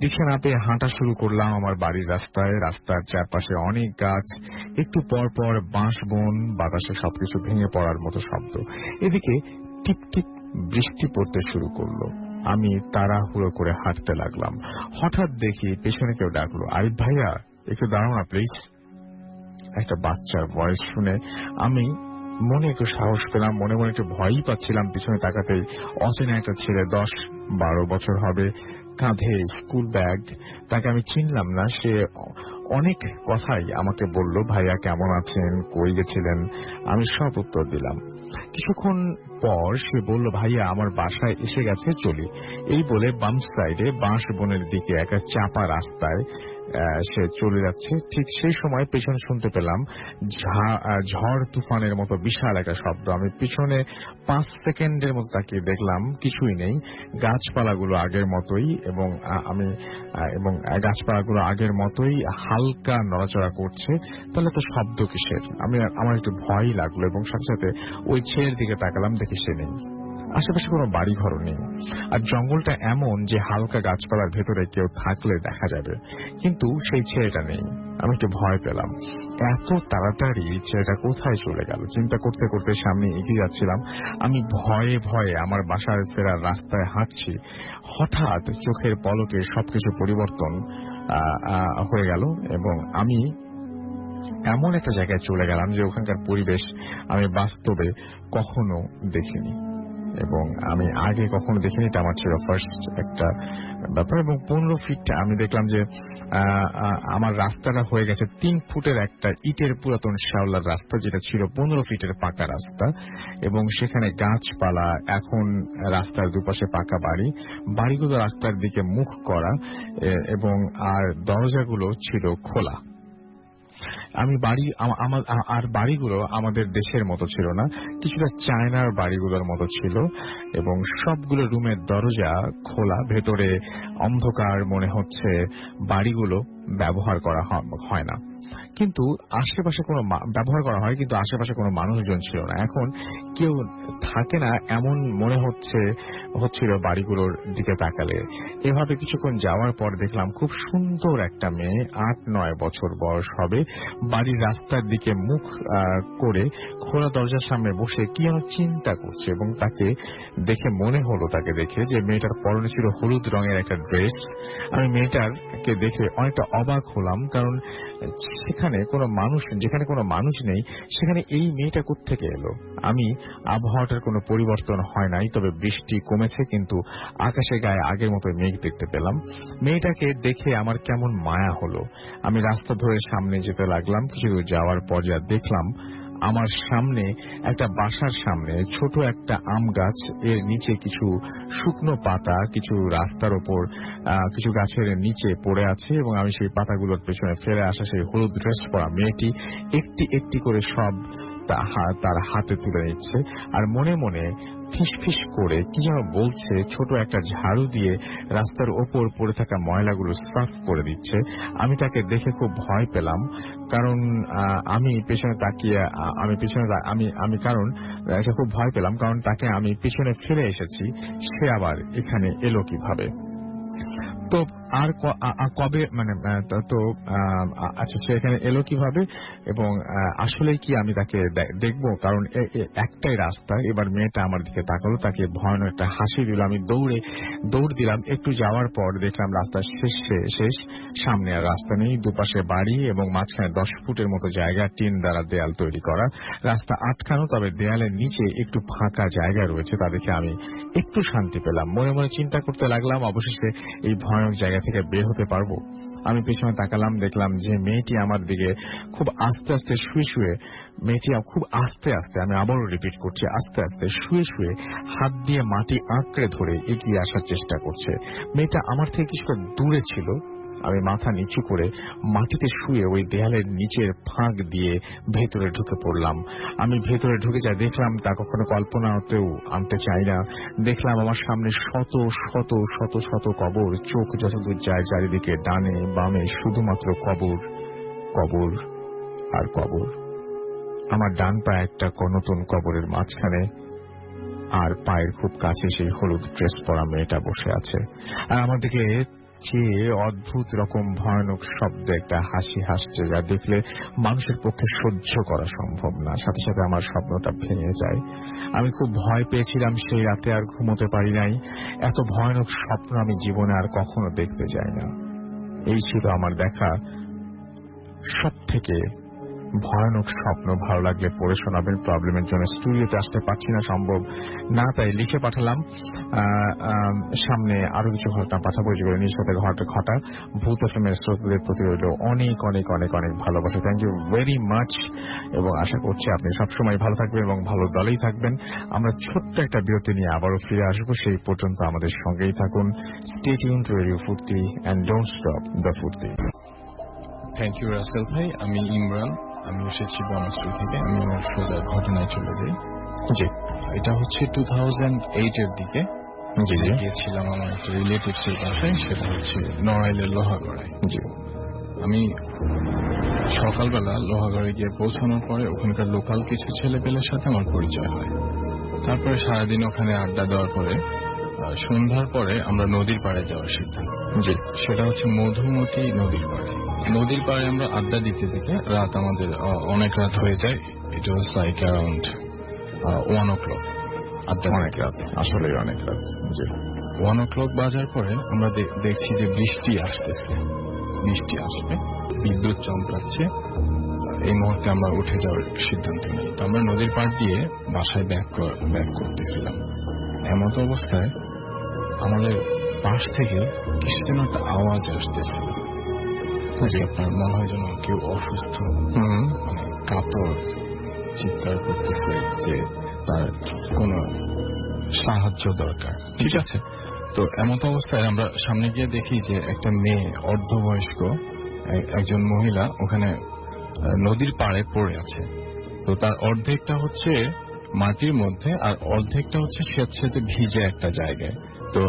রিকশা না পেয়ে হাঁটা শুরু করলাম আমার বাড়ির রাস্তায়। রাস্তার চারপাশে অনেক গাছ, একটু পর পর বাঁশ বন, বাতাসে সবকিছু ভেঙে পড়ার মতো শব্দ। এদিকে টিপ টিপ বৃষ্টি পড়তে শুরু করলো। আমি তাড়াহুড়ো করে হাঁটতে লাগলাম। হঠাৎ দেখি পেছনে কেউ ডাকলো, আরিফ ভাইয়া একটু দাঁড়াও না প্লিজ। একটা বাচ্চার ভয়েস শুনে আমি মনে একটু সাহস পেলাম, মনে মনে একটু ভয়ই পাচ্ছিলাম। পিছনে তাকাতেই অচেনা একটা ছেলে, 10-12 বছর হবে, কাঁধে স্কুল ব্যাগ। তাকে আমি চিনলাম না। সে অনেক কথাই আমাকে বলল, ভাইয়া কেমন আছেন, কই গেছিলেন। আমি সব উত্তর দিলাম। কিছুক্ষণ পর সে বলল, ভাইয়া আমার বাসায় এসে গেছে, চলি। এই বলে বাম সাইডে বাঁশ বনের দিকে একটা চাপা রাস্তায় সে চলে যাচ্ছে। ঠিক সেই সময় পেছনে শুনতে পেলাম ঝড় তুফানের মতো বিশাল একটা শব্দ। আমি পিছনে 5 সেকেন্ডের মতো তাকিয়ে দেখলাম কিছুই নেই, গাছপালাগুলো আগের মতোই এবং গাছপালাগুলো আগের মতোই হালকা নড়াচড়া করছে। তাহলে তো শব্দ কিসের? আমার একটু ভয় লাগলো এবং সাথে সাথে ওই ছেলের দিকে তাকালাম, দেখি সে নেই। আশেপাশে কোনো বাড়িঘরও নেই, আর জঙ্গলটা এমন যে হালকা গাছপালার ভেতরে কেউ থাকলে দেখা যাবে, কিন্তু সেই ছেলেটা নেই। আমি একটু ভয় পেলাম, এত তাড়াতাড়ি ছেলেটা কোথায় চলে গেল। চিন্তা করতে করতে সামনে এগিয়ে যাচ্ছিলাম। আমি ভয়ে ভয়ে আমার বাসার ফেরার রাস্তায় হাঁটছি। হঠাৎ চোখের পলকে সবকিছু পরিবর্তন হয়ে গেল এবং আমি এমন একটা জায়গায় চলে গেলাম যে ওখানকার পরিবেশ আমি বাস্তবে কখনো দেখিনি এবং আমি আগে কখনো দেখিনি। এটা আমার ছিল ফার্স্ট একটা ব্যাপার। এবং 15 ফিট আমি দেখলাম যে আমার রাস্তাটা হয়ে গেছে 3 ফুটের একটা ইটের পুরাতন শ্যাওলার রাস্তা, যেটা ছিল 15 ফিটের পাকা রাস্তা এবং সেখানে গাছপালা। এখন রাস্তার দুপাশে পাকা বাড়ি, বাড়িগুলো রাস্তার দিকে মুখ করা এবং আর দরজাগুলো ছিল খোলা। আর বাড়িগুলো আমাদের দেশের মতো ছিল না, কিছুটা চায়নার বাড়িগুলোর মতো ছিল এবং সবগুলো রুমের দরজা খোলা, ভেতরে অন্ধকার। মনে হচ্ছে বাড়িগুলো ব্যবহার করা হয় না। কিন্তু আশেপাশে কোনো ব্যবহার করা হয়, কিন্তু আশেপাশে কোনো মানুষজন ছিল না। এখন কেউ থাকে না এমন মনে হচ্ছিল বাড়িগুলোর দিকে তাকালে। এভাবে কিছুক্ষণ যাওয়ার পর দেখলাম খুব সুন্দর একটা মেয়ে, 8-9 বছর বয়স হবে, বাড়ির রাস্তার দিকে মুখ করে খোলা দরজার সামনে বসে কি যেন চিন্তা করছে। এবং তাকে দেখে মনে হলো, তাকে দেখে, যে মেয়েটার পরনে ছিল হলুদ রঙের একটা ড্রেস। আমি মেয়েটাকে দেখে অনেকটা অবাক হলাম, কারণ যেখানে কোনো মানুষ নেই সেখানে এই মেয়েটা কোত্থেকে এলো। আমি আবহাওয়াটার কোনো পরিবর্তন হয় নাই, তবে বৃষ্টি কমেছে, কিন্তু আকাশে গায়ে আগের মতো মেঘ দেখতে পেলাম। মেয়েটাকে দেখে আমার কেমন মায়া হলো। আমি রাস্তা ধরে সামনে যেতে লাগলাম। কিছু দূর যাওয়ার পর যা দেখলাম, আমার সামনে একটা বাসার সামনে ছোট একটা আম গাছ, এর নিচে কিছু শুকনো পাতা কিছু রাস্তার ওপর কিছু গাছের নিচে পড়ে আছে, এবং আমি সেই পাতাগুলোর পেছনে ফেলে আসা সেই হলুদ ড্রেস পরা মেয়েটি একটি একটি করে সব তার হাতে তুলে নিচ্ছে, আর মনে মনে ফিসফিস করে কি যেন বলছে। ছোট একটা ঝাড়ু দিয়ে রাস্তার ওপর পড়ে থাকা ময়লাগুলো সাফ করে দিচ্ছে। আমি তাকে দেখে খুব ভয় পেলাম, কারণ আমি পেছনে তাকিয়ে আমি কারণ খুব ভয় পেলাম, কারণ তাকে আমি পিছনে ফেলে এসেছি, সে আবার এখানে এলো কিভাবে। তো আর কবে আচ্ছা, সে এখানে এলো কিভাবে এবং আসলে কি আমি তাকে দেখবো? কারণ একটাই রাস্তা। এবার মেয়েটা আমার দিকে তাকালো, তাকে ভয়ানক একটা হাসি দিল। আমি দৌড় দিলাম। একটু যাওয়ার পর দেখলাম রাস্তা শেষ, সামনে আর রাস্তা নেই, দুপাশে বাড়ি এবং মাঝখানে 10 ফুটের মতো জায়গা, টিন দ্বারা দেয়াল তৈরি করা। রাস্তা আটকানো, তবে দেয়ালের নিচে একটু ফাঁকা জায়গা রয়েছে। তা দেখে আমি একটু শান্তি পেলাম। মনে মনে চিন্তা করতে লাগলাম, অবশেষে এই ভয়ানক জায়গা থেকে বের হতে পারবো। আমি পেছনে তাকালাম, দেখলাম যে মেয়েটি আমার দিকে খুব আস্তে আস্তে শুয়ে মেয়েটি খুব আস্তে আস্তে, আমি আবারও রিপিট করছি, আস্তে আস্তে শুয়ে হাত দিয়ে মাটি আঁকড়ে ধরে এগিয়ে আসার চেষ্টা করছে। মেয়েটা আমার থেকে কিছুটা দূরে ছিল। আমি মাথা নিচু করে মাটিতে শুয়ে ওই দেয়ালের নিচের ফাঁক দিয়ে ভেতরে ঢুকে পড়লাম। আমি ভেতরে ঢুকে যা দেখলাম তা কখনো কল্পনাতেও আনতে চাই না। দেখলাম আমার সামনে শত শত শত শত কবর, চোখ যতদূর যায় চারিদিকে, ডানে বামে শুধুমাত্র কবর, কবর আর কবর। আমার ডান পায়ে একটা নতুন কবরের মাঝখানে, আর পায়ের খুব কাছে সেই হলুদ ড্রেস পরা মেয়েটা বসে আছে, আর আমার দিকে চেয়ে অদ্ভুত রকম ভয়ানক শব্দ একটা হাসি হাসছে, যা দেখলে মানুষের পক্ষে সহ্য করা সম্ভব না। সাথে সাথে আমার স্বপ্নটা ভেঙে যায়। আমি খুব ভয় পেয়েছিলাম সেই রাতে, আর ঘুমোতে পারি নাই। এত ভয়ানক স্বপ্ন আমি জীবনে আর কখনো দেখতে যাই না। এই ছিল আমার দেখা সব থেকে ভয়ানক স্বপ্ন। ভালো লাগলে পড়ে শোনাবেন। প্রবলেমের জন্য স্টুডিওতে আসতে পারছি না, সম্ভব না, তাই লিখে পাঠালাম। সামনে আরো কিছু ঘটনা পাঠাবো, যেগুলো নিজের সাথে ঘটা। ভূত এফএমের শ্রোতাদের প্রতি রইল অনেক অনেক অনেক অনেক ভালোবাসা। থ্যাংক ইউ ভেরি মাচ, এবং আশা করছি আপনি সবসময় ভালো থাকবেন এবং ভালো দলেই থাকবেন। আমরা ছোট্ট একটা বিরতি নিয়ে আবারও ফিরে আসবো। সেই পর্যন্ত আমাদের সঙ্গেই থাকুন। স্টে টিউন টু রেডিও ফুর্তি এন্ড ডোন্ট স্টপ দ্য ফুর্তি। থ্যাংক ইউ রাসেল ভাই। আমি ইমরান, আমি এসেছি বনশ্রী থেকে। আমি আমার সোজা ঘটনায় চলে যাই। জি, এটা হচ্ছে 2008 এর দিকে গিয়েছিলাম আমার একটা রিলেটিভস এর বাসায়, সেটা হচ্ছে নড়াইলের লোহাগড়ায়। জি, আমি সকালবেলা লোহাগড়ে গিয়ে পৌঁছানোর পরে ওখানকার লোকাল কিছু ছেলে পেলের সাথে আমার পরিচয় হয়। তারপরে সারাদিন ওখানে আড্ডা দেওয়ার পরে সন্ধ্যার পরে আমরা নদীর পাড়ে যাওয়ার সিদ্ধান্ত। জি, সেটা হচ্ছে মধুমতি নদীর পাড়ে। নদীর পাড়ে আমরা আড্ডা দিতে দিতে রাত আমাদের অনেক রাত হয়ে যায়। ইট ওয়াজ লাইক অ্যারাউন্ড 1 o'clock। আড্ডা অনেক রাত, আসলে অনেক রাত। জি, 1 o'clock বাজার পরে আমরা দেখছি যে বৃষ্টি আসতেছে, বৃষ্টি আসবে, বিদ্যুৎ চমকাচ্ছে। এই মুহূর্তে আমরা উঠে যাওয়ার সিদ্ধান্ত নিই। তো আমরা নদীর পাড় দিয়ে বাসায় ব্যাক করতেছিলাম। এমত অবস্থায় আমাদের পাশ থেকে কিছু যেন একটা আওয়াজ আসতেছিল। আপনার মনে হয় যেন কেউ অসুস্থ, মানে কাতর চিৎকার করতেছে যে তার কোনো সাহায্য দরকার। ঠিক আছে, তো এমত অবস্থায় আমরা সামনে গিয়ে দেখি যে একটা মেয়ে, অর্ধবয়স্ক একজন মহিলা ওখানে নদীর পাড়ে পড়ে আছে। তো তার অর্ধেকটা হচ্ছে মাটির মধ্যে, আর অর্ধেকটা হচ্ছে স্বেচ্ছাতে ভিজে একটা জায়গায়। তো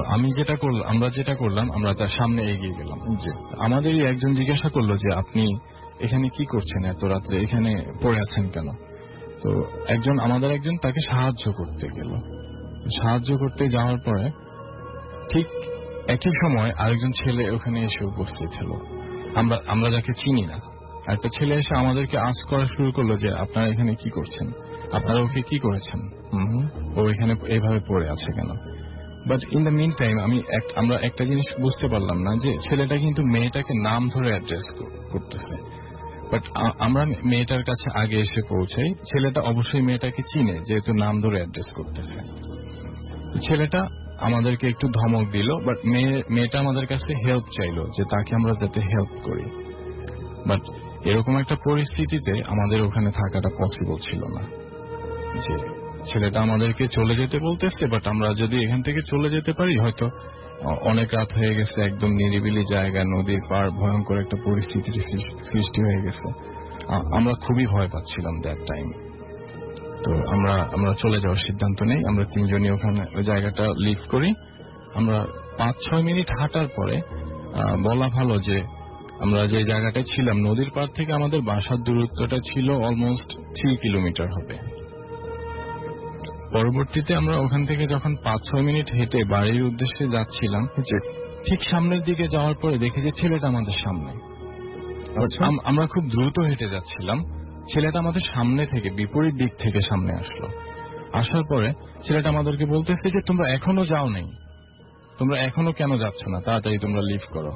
আমরা যেটা করলাম, আমরা তার সামনে এগিয়ে গেলাম। আমাদেরই একজন জিজ্ঞাসা করলো যে আপনি এখানে কি করছেন এত রাত্রে, এখানে পড়ে আছেন কেন? তো আমাদের একজন তাকে সাহায্য করতে গেল। সাহায্য করতে যাওয়ার পরে ঠিক একই সময় আরেকজন ছেলে ওখানে এসে উপস্থিত হলো, আমরা যাকে চিনি না। একটা ছেলে এসে আমাদেরকে আস্ক করা শুরু করলো যে আপনারা এখানে কি করছেন, আপনারা ওকে কি করেছেন, ও এখানে এইভাবে পড়ে আছে কেন? But in the mean time আমরা একটা জিনিস বুঝতে পারলাম না যে ছেলেটা কিন্তু মেয়েটাকে নাম ধরে অ্যাড্রেস করতেছে। বাট আমরা মেয়েটার কাছে আগে এসে পৌঁছাই, ছেলেটা অবশ্যই মেয়েটাকে চিনে যেহেতু নাম ধরে অ্যাড্রেস করতেছে। ছেলেটা আমাদেরকে একটু ধমক দিল, বাট মেয়েটা আমাদের কাছে হেল্প চাইলো যে তাকে আমরা যাতে হেল্প করি। বাট এরকম একটা পরিস্থিতিতে আমাদের ওখানে থাকাটা পসিবল ছিল না, যে ছেলেটা আমাদেরকে চলে যেতে বলতেছে, বাট আমরা যদি এখান থেকে চলে যেতে পারি হয়তো অনেক রাত হয়ে গেছে, একদম নিরিবিলি জায়গা, নদীর পার, ভয়ঙ্কর একটা পরিস্থিতির সৃষ্টি হয়ে গেছে। আমরা খুবই ভয় পাচ্ছিলাম দ্যাট টাইম। তো আমরা চলে যাওয়ার সিদ্ধান্ত নেই। আমরা তিনজনই ওখানে ওই জায়গাটা লিভ করি। আমরা 5-6 মিনিট হাঁটার পরে বলা ভালো যে আমরা যে জায়গাটায় ছিলাম নদীর পার থেকে আমাদের বাসার দূরত্বটা ছিল অলমোস্ট 3 কিলোমিটার হবে। পরবর্তীতে আমরা ওখান থেকে যখন 5-6 মিনিট হেঁটে বাড়ির উদ্দেশ্যে যাচ্ছিলাম, ঠিক সামনের দিকে যাওয়ার পরে দেখি যে ছেলেটা আমাদের সামনে। আমরা খুব দ্রুত হেঁটে যাচ্ছিলাম, ছেলেটা আমাদের সামনে থেকে বিপরীত দিক থেকে সামনে আসলো। আসার পরে ছেলেটা আমাদেরকে বলতেছে যে তোমরা এখনো যাও নাই, তোমরা এখনো কেন যাচ্ছ না, তাড়াতাড়ি তোমরা লিভ করো।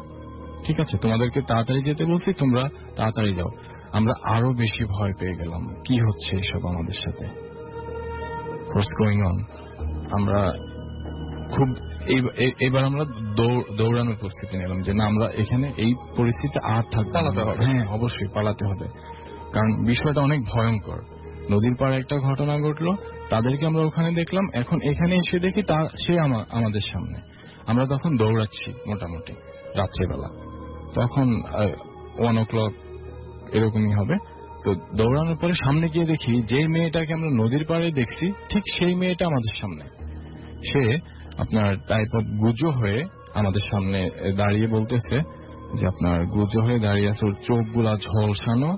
ঠিক আছে, তোমাদেরকে তাড়াতাড়ি যেতে বলছি, তোমরা তাড়াতাড়ি যাও। আমরা আরো বেশি ভয় পেয়ে গেলাম, কি হচ্ছে এসব আমাদের সাথে, হোয়াটস গোয়িং অন। আমরা খুব এবার আমরা দৌড়ানোর প্রস্তুতি নিলাম যে না, আমরা এখানে এই পরিস্থিতিতে আর থাকতে হবে। হ্যাঁ, অবশ্যই পালাতে হবে, কারণ বিষয়টা অনেক ভয়ঙ্কর। নদীর পাড়ে একটা ঘটনা ঘটলো, তাদেরকে আমরা ওখানে দেখলাম, এখন এখানে এসে দেখি সে আমাদের সামনে। আমরা তখন দৌড়াচ্ছি মোটামুটি রাত্রেবেলা, তখন 1 o'clock এরকমই হবে। তো দৌড়ানোর পরে সামনে গিয়ে দেখি যে মেয়েটাকে আমরা নদীর পাড়ে দেখছি ঠিক সেই মেয়েটা আমাদের সামনে। সে আপনার টাইপ অফ গুজো হয়ে আমাদের সামনে দাঁড়িয়ে বলতেছে যে আপনার গুজো হয়ে দাঁড়িয়ে আছে, ওর চোখগুলা ঝলসানো,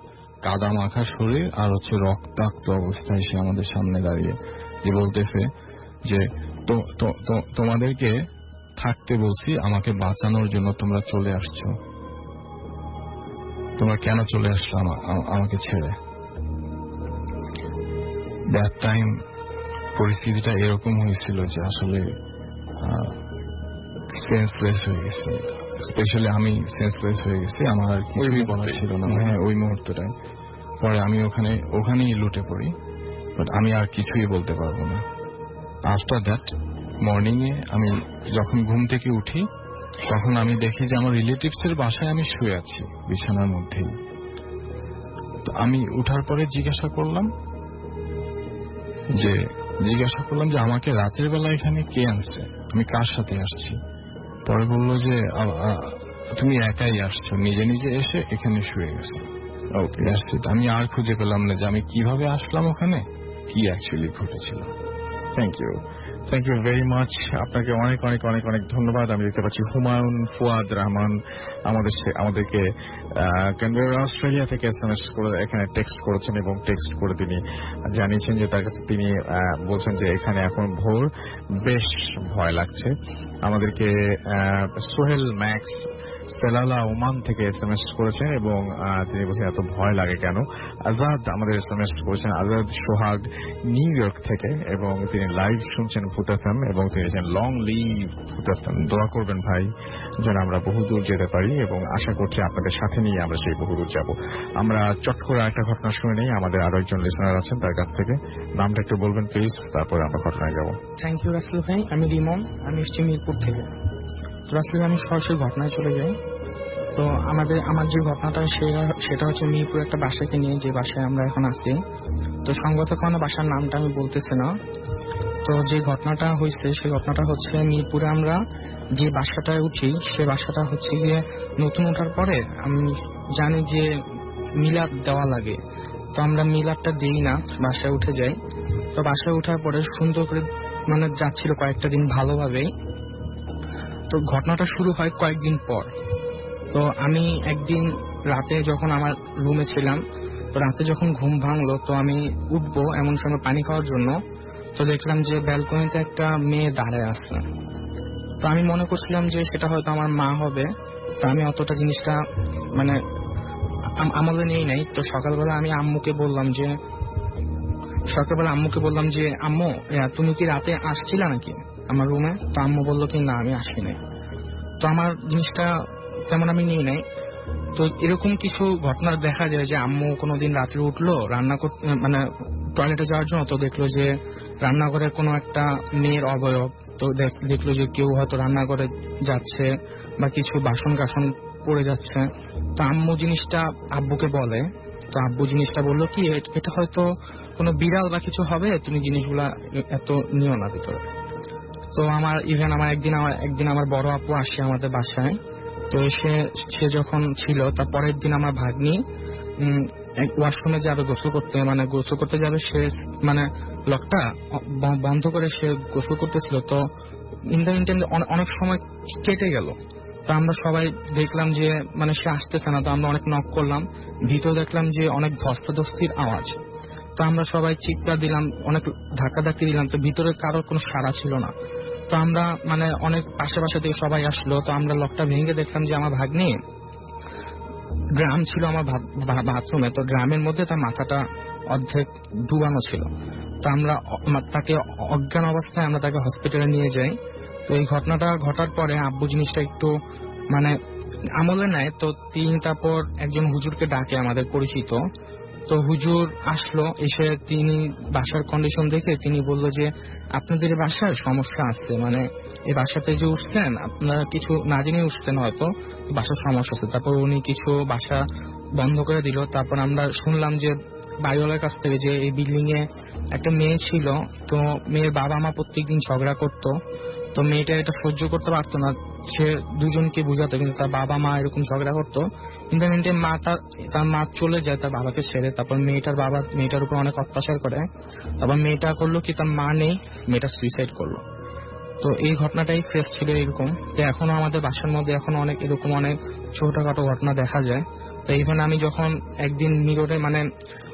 কাদা মাখা শরীর, আর হচ্ছে রক্তাক্ত অবস্থায় সে আমাদের সামনে দাঁড়িয়ে যে বলতেছে যে তোমাদেরকে থাকতে বলছি, আমাকে বাঁচানোর জন্য তোমরা চলে আসছো, তোমরা কেন চলে আসছো আমাকে ছেড়ে? দ্যাট টাইম পরিস্থিতিটা এরকম হয়েছিল যে আসলে সেন্সলেস হয়ে গেছে, স্পেশালি আমি সেন্সলেস হয়ে গেছি, আমার আর কিছুই বলার ছিল না। হ্যাঁ, ওই মুহূর্তটায় পরে আমি ওখানেই লুটে পড়ি, বাট আমি আর কিছুই বলতে পারবো না। আফটার দ্যাট মর্নিং এ আমি যখন ঘুম থেকে উঠি তখন আমি দেখি যে আমার রিলেটিভস এর বাসায় আমি শুয়ে আছি বিছানার মধ্যেই। তো আমি উঠার পরে জিজ্ঞাসা করলাম যে আমাকে রাতের বেলা এখানে কে আনছে, আমি কার সাথে আসছি। পরে বললো যে তুমি একাই আসছো, নিজে নিজে এসে এখানে শুয়ে গেছো। আমি আর খুঁজে পেলাম না যে আমি কিভাবে আসলাম ওখানে, কি অ্যাকচুয়ালি ঘটেছিল। Thank you very much. আপনাকে অনেক অনেক অনেক অনেক ধন্যবাদ। আমি দেখতে পাচ্ছি হুমায়ুন ফুয়াদ রহমান আমাদেরকে ক্যানবেরা অস্ট্রেলিয়া থেকে SMS করে এখানে টেক্সট করেছেন, এবং টেক্সট করে তিনি জানিয়েছেন যে তার কাছে তিনি বলছেন যে এখানে এখন ভোর, বেশ ভয় লাগছে। আমাদেরকে সোহেল ম্যাক্স সেলালা ওমান থেকে SMS করেছেন, এবং তিনি বলছেন এত ভয় লাগে কেন। আজাদ আমাদের SMS করেছেন, আজাদ সোহাগ নিউ ইয়র্ক থেকে, এবং তিনি লাইভ শুনছেন ভূত FM, এবং তিনি লং লিভ ভূত FM। দোয়া করবেন ভাই যেন আমরা বহুদূর যেতে পারি, এবং আশা করছি আপনাদের সাথে নিয়ে আমরা সেই বহুদূর যাব। আমরা চট করে একটা ঘটনা শুনে নেই, আমাদের আরো একজন লিসনার আছেন, তার কাছ থেকে নামটা একটু বলবেন প্লিজ, তারপরে আমরা ঘটনায় যাব। থ্যাংক ইউ রাসেল ভাই, আমি রিমন, আমি এসছি মিরপুর থেকে। আসলে আমি সরাসরি ঘটনায় চলে যাই। তো আমার যে ঘটনাটা সেটা হচ্ছে মিরপুর একটা বাসাকে নিয়ে, যে বাসায় আমরা এখন আছি। তো সঙ্গত কারণে বাসার নামটা আমি বলতেছি না। তো যে ঘটনাটা হয়েছে সেই ঘটনাটা হচ্ছে মিরপুরে আমরা যে বাসাটায় উঠি, সে বাসাটা হচ্ছে গিয়ে নতুন ওঠার পরে আমি জানি যে মিলাদ দেওয়া লাগে, তো আমরা মিলাদটা দেই না, বাসায় উঠে যাই। তো বাসায় ওঠার পরে সুন্দর করে যাচ্ছিল কয়েকটা দিন ভালোভাবেই। তো ঘটনাটা শুরু হয় কয়েকদিন পর। তো আমি একদিন রাতে যখন আমার রুমে ছিলাম, তো রাতে যখন ঘুম ভাঙলো, তো আমি উঠবো এমন সময় পানি খাওয়ার জন্য, তো দেখলাম যে ব্যালকনিতে একটা মেয়ে দাঁড়ায় আছে। তো আমি মনে করছিলাম যে সেটা হয়তো আমার মা হবে, তো আমি অতটা জিনিসটা মানে আমলে নেই নাই। তো সকালবেলা আমি আম্মুকে বললাম যে আম্মু তুমি কি রাতে আসছিলা নাকি আমার রুমে? তো আম্মু বললো কি না আমি আসি নাই। তো আমার জিনিসটা তেমন আমি নিই নাই। তো এরকম কিছু ঘটনা দেখা যায় যে আম্মু কোনোদিন রাত্রে উঠলো রান্না করতে, মানে টয়লেটে যাওয়ার জন্য, তো দেখলো যে রান্নাঘরে কোনো একটা মেয়ের অবয়ব, তো দেখলো যে কেউ হয়তো রান্নাঘরে যাচ্ছে বা কিছু বাসন কাসন পড়ে যাচ্ছে। তো আম্মু জিনিসটা আব্বুকে বলে, তো আব্বু জিনিসটা বললো কি এটা হয়তো কোনো বিড়াল বা কিছু হবে, তুমি জিনিসগুলা এত নিও না ভিতরে। তো আমার একদিন আমার বড় আপু আসে আমাদের বাসায়। তো সে যখন ছিল তার পরের দিন আমার ভাগ্নি ওয়াশরুমে যাবে গোসল করতে যাবে, সে মানে লকটা বন্ধ করে সে গোসল করতেছিল। তো অনেক সময় কেটে গেল। তো আমরা সবাই দেখলাম যে মানে সে আসতেছে না। তো আমরা অনেক নক করলাম, ভিতরে দেখলাম যে অনেক ধস্তাধস্তির আওয়াজ। তো আমরা সবাই চিৎকার দিলাম, অনেক ধাক্কাধাক্কি দিলাম, তো ভিতরে কারোর কোনো সাড়া ছিল না। তো আমরা মানে অনেক পাশে থেকে সবাই আসলো। তো আমরা লকটা ভেঙে দেখলাম যে আমার ভাগ্নি ড্রাম ছিল আমার বাথরুমে, তো ড্রামের মধ্যে তার মাথাটা অর্ধেক ডুবানো ছিল। তো আমরা তাকে অজ্ঞান অবস্থায় আমরা তাকে হসপিটালে নিয়ে যাই। তো এই ঘটনাটা ঘটার পরে আব্বু জিনিসটা একটু মানে আমলে নেয়। তো তারপর একজন হুজুরকে ডাকে আমাদের পরিচিত। তো হুজুর আসলো, এসে তিনি বাসার কন্ডিশন দেখে তিনি বলল যে আপনাদের বাসায় সমস্যা আছে, মানে এই বাসাতে যে উঠছেন আপনারা কিছু না জেনে উঠছেন, হয়তো বাসার সমস্যা আছে। তারপর উনি কিছু বাসা বন্ধ করে দিল। তারপর আমরা শুনলাম যে বাড়িওয়ালার কাছ থেকে যে এই বিল্ডিং এ একটা মেয়ে ছিল, তো মেয়ের বাবা মা প্রত্যেকদিন ঝগড়া করতো। তো মেয়েটা এটা সহ্য করতে পারতো না, সে দুজনকে বুঝাতো, কিন্তু তার বাবা মা এরকম ঝগড়া করতো। ইন্টারনেটে তার মা চলে যায় তার বাবাকে ছেড়ে। তারপর মেয়েটার বাবা মেয়েটার উপর অনেক অত্যাচার করে। তারপর মেয়েটা করলো কি, তার মা নেই, মেয়েটা সুইসাইড করলো। তো এই ঘটনাটাই ফেস ছিল এরকম। তো এখনো আমাদের বাসার মধ্যে এখনো অনেক এরকম অনেক ছোটখাটো ঘটনা দেখা যায়। তো ইভেন আমি যখন একদিন মিররে মানে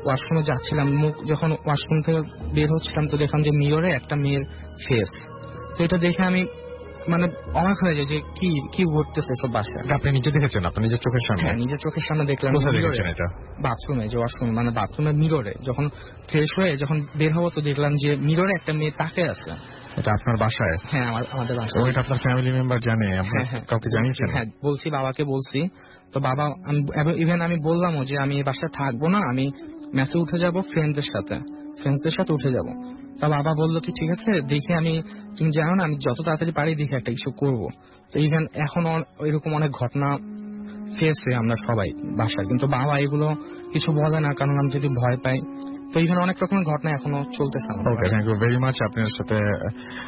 ওয়াশরুমে যাচ্ছিলাম, যখন ওয়াশরুম থেকে বের হচ্ছিলাম, তো দেখলাম যে মিররে একটা মেয়ের ফেস। তো এটা দেখে আমি মানে অবাক হয়ে যায় যে কি ঘটতেছে সব বাসায়। আপনি নিজে দেখেছেন? আপনার নিজের চোখের সামনে? হ্যাঁ, নিজের চোখের সামনে দেখলাম। বাথরুমে, যে ওয়াশরুম মানে বাথরুমের মিররে যখন ফ্রেশ হয়ে যখন বের হবো, তো দেখলাম যে মিররে একটা মেয়ে তাকে আছে। এটা আপনার বাসায়? হ্যাঁ, আমাদের বাসায়। ওইটা আপনার ফ্যামিলি মেম্বার জানে? কাউকে জানিয়েছেন? হ্যাঁ বলছি, বাবাকে বলছি। তো বাবা ইভেন আমি বললামও যে আমি এই বাসায় থাকবো না, আমি মেসে উঠে যাবো, ফ্রেন্ডসদের সাথে উঠে যাবো। তা বাবা বললো কি ঠিক আছে, দেখি তুমি জানো না, আমি যত তাড়াতাড়ি পারি দেখি একটা কিছু করবো। তো ইভেন এখন এরকম অনেক ঘটনা ফেস হয়ে আমরা সবাই বাসায়, কিন্তু বাবা এগুলো কিছু বলে না, কারণ আমি যদি ভয় পাই। তো ইভেন অনেক রকমের ঘটনা এখনো চলতেছে। ওকে, থ্যাংক ইউ ভেরি মাচ। আপনার সাথে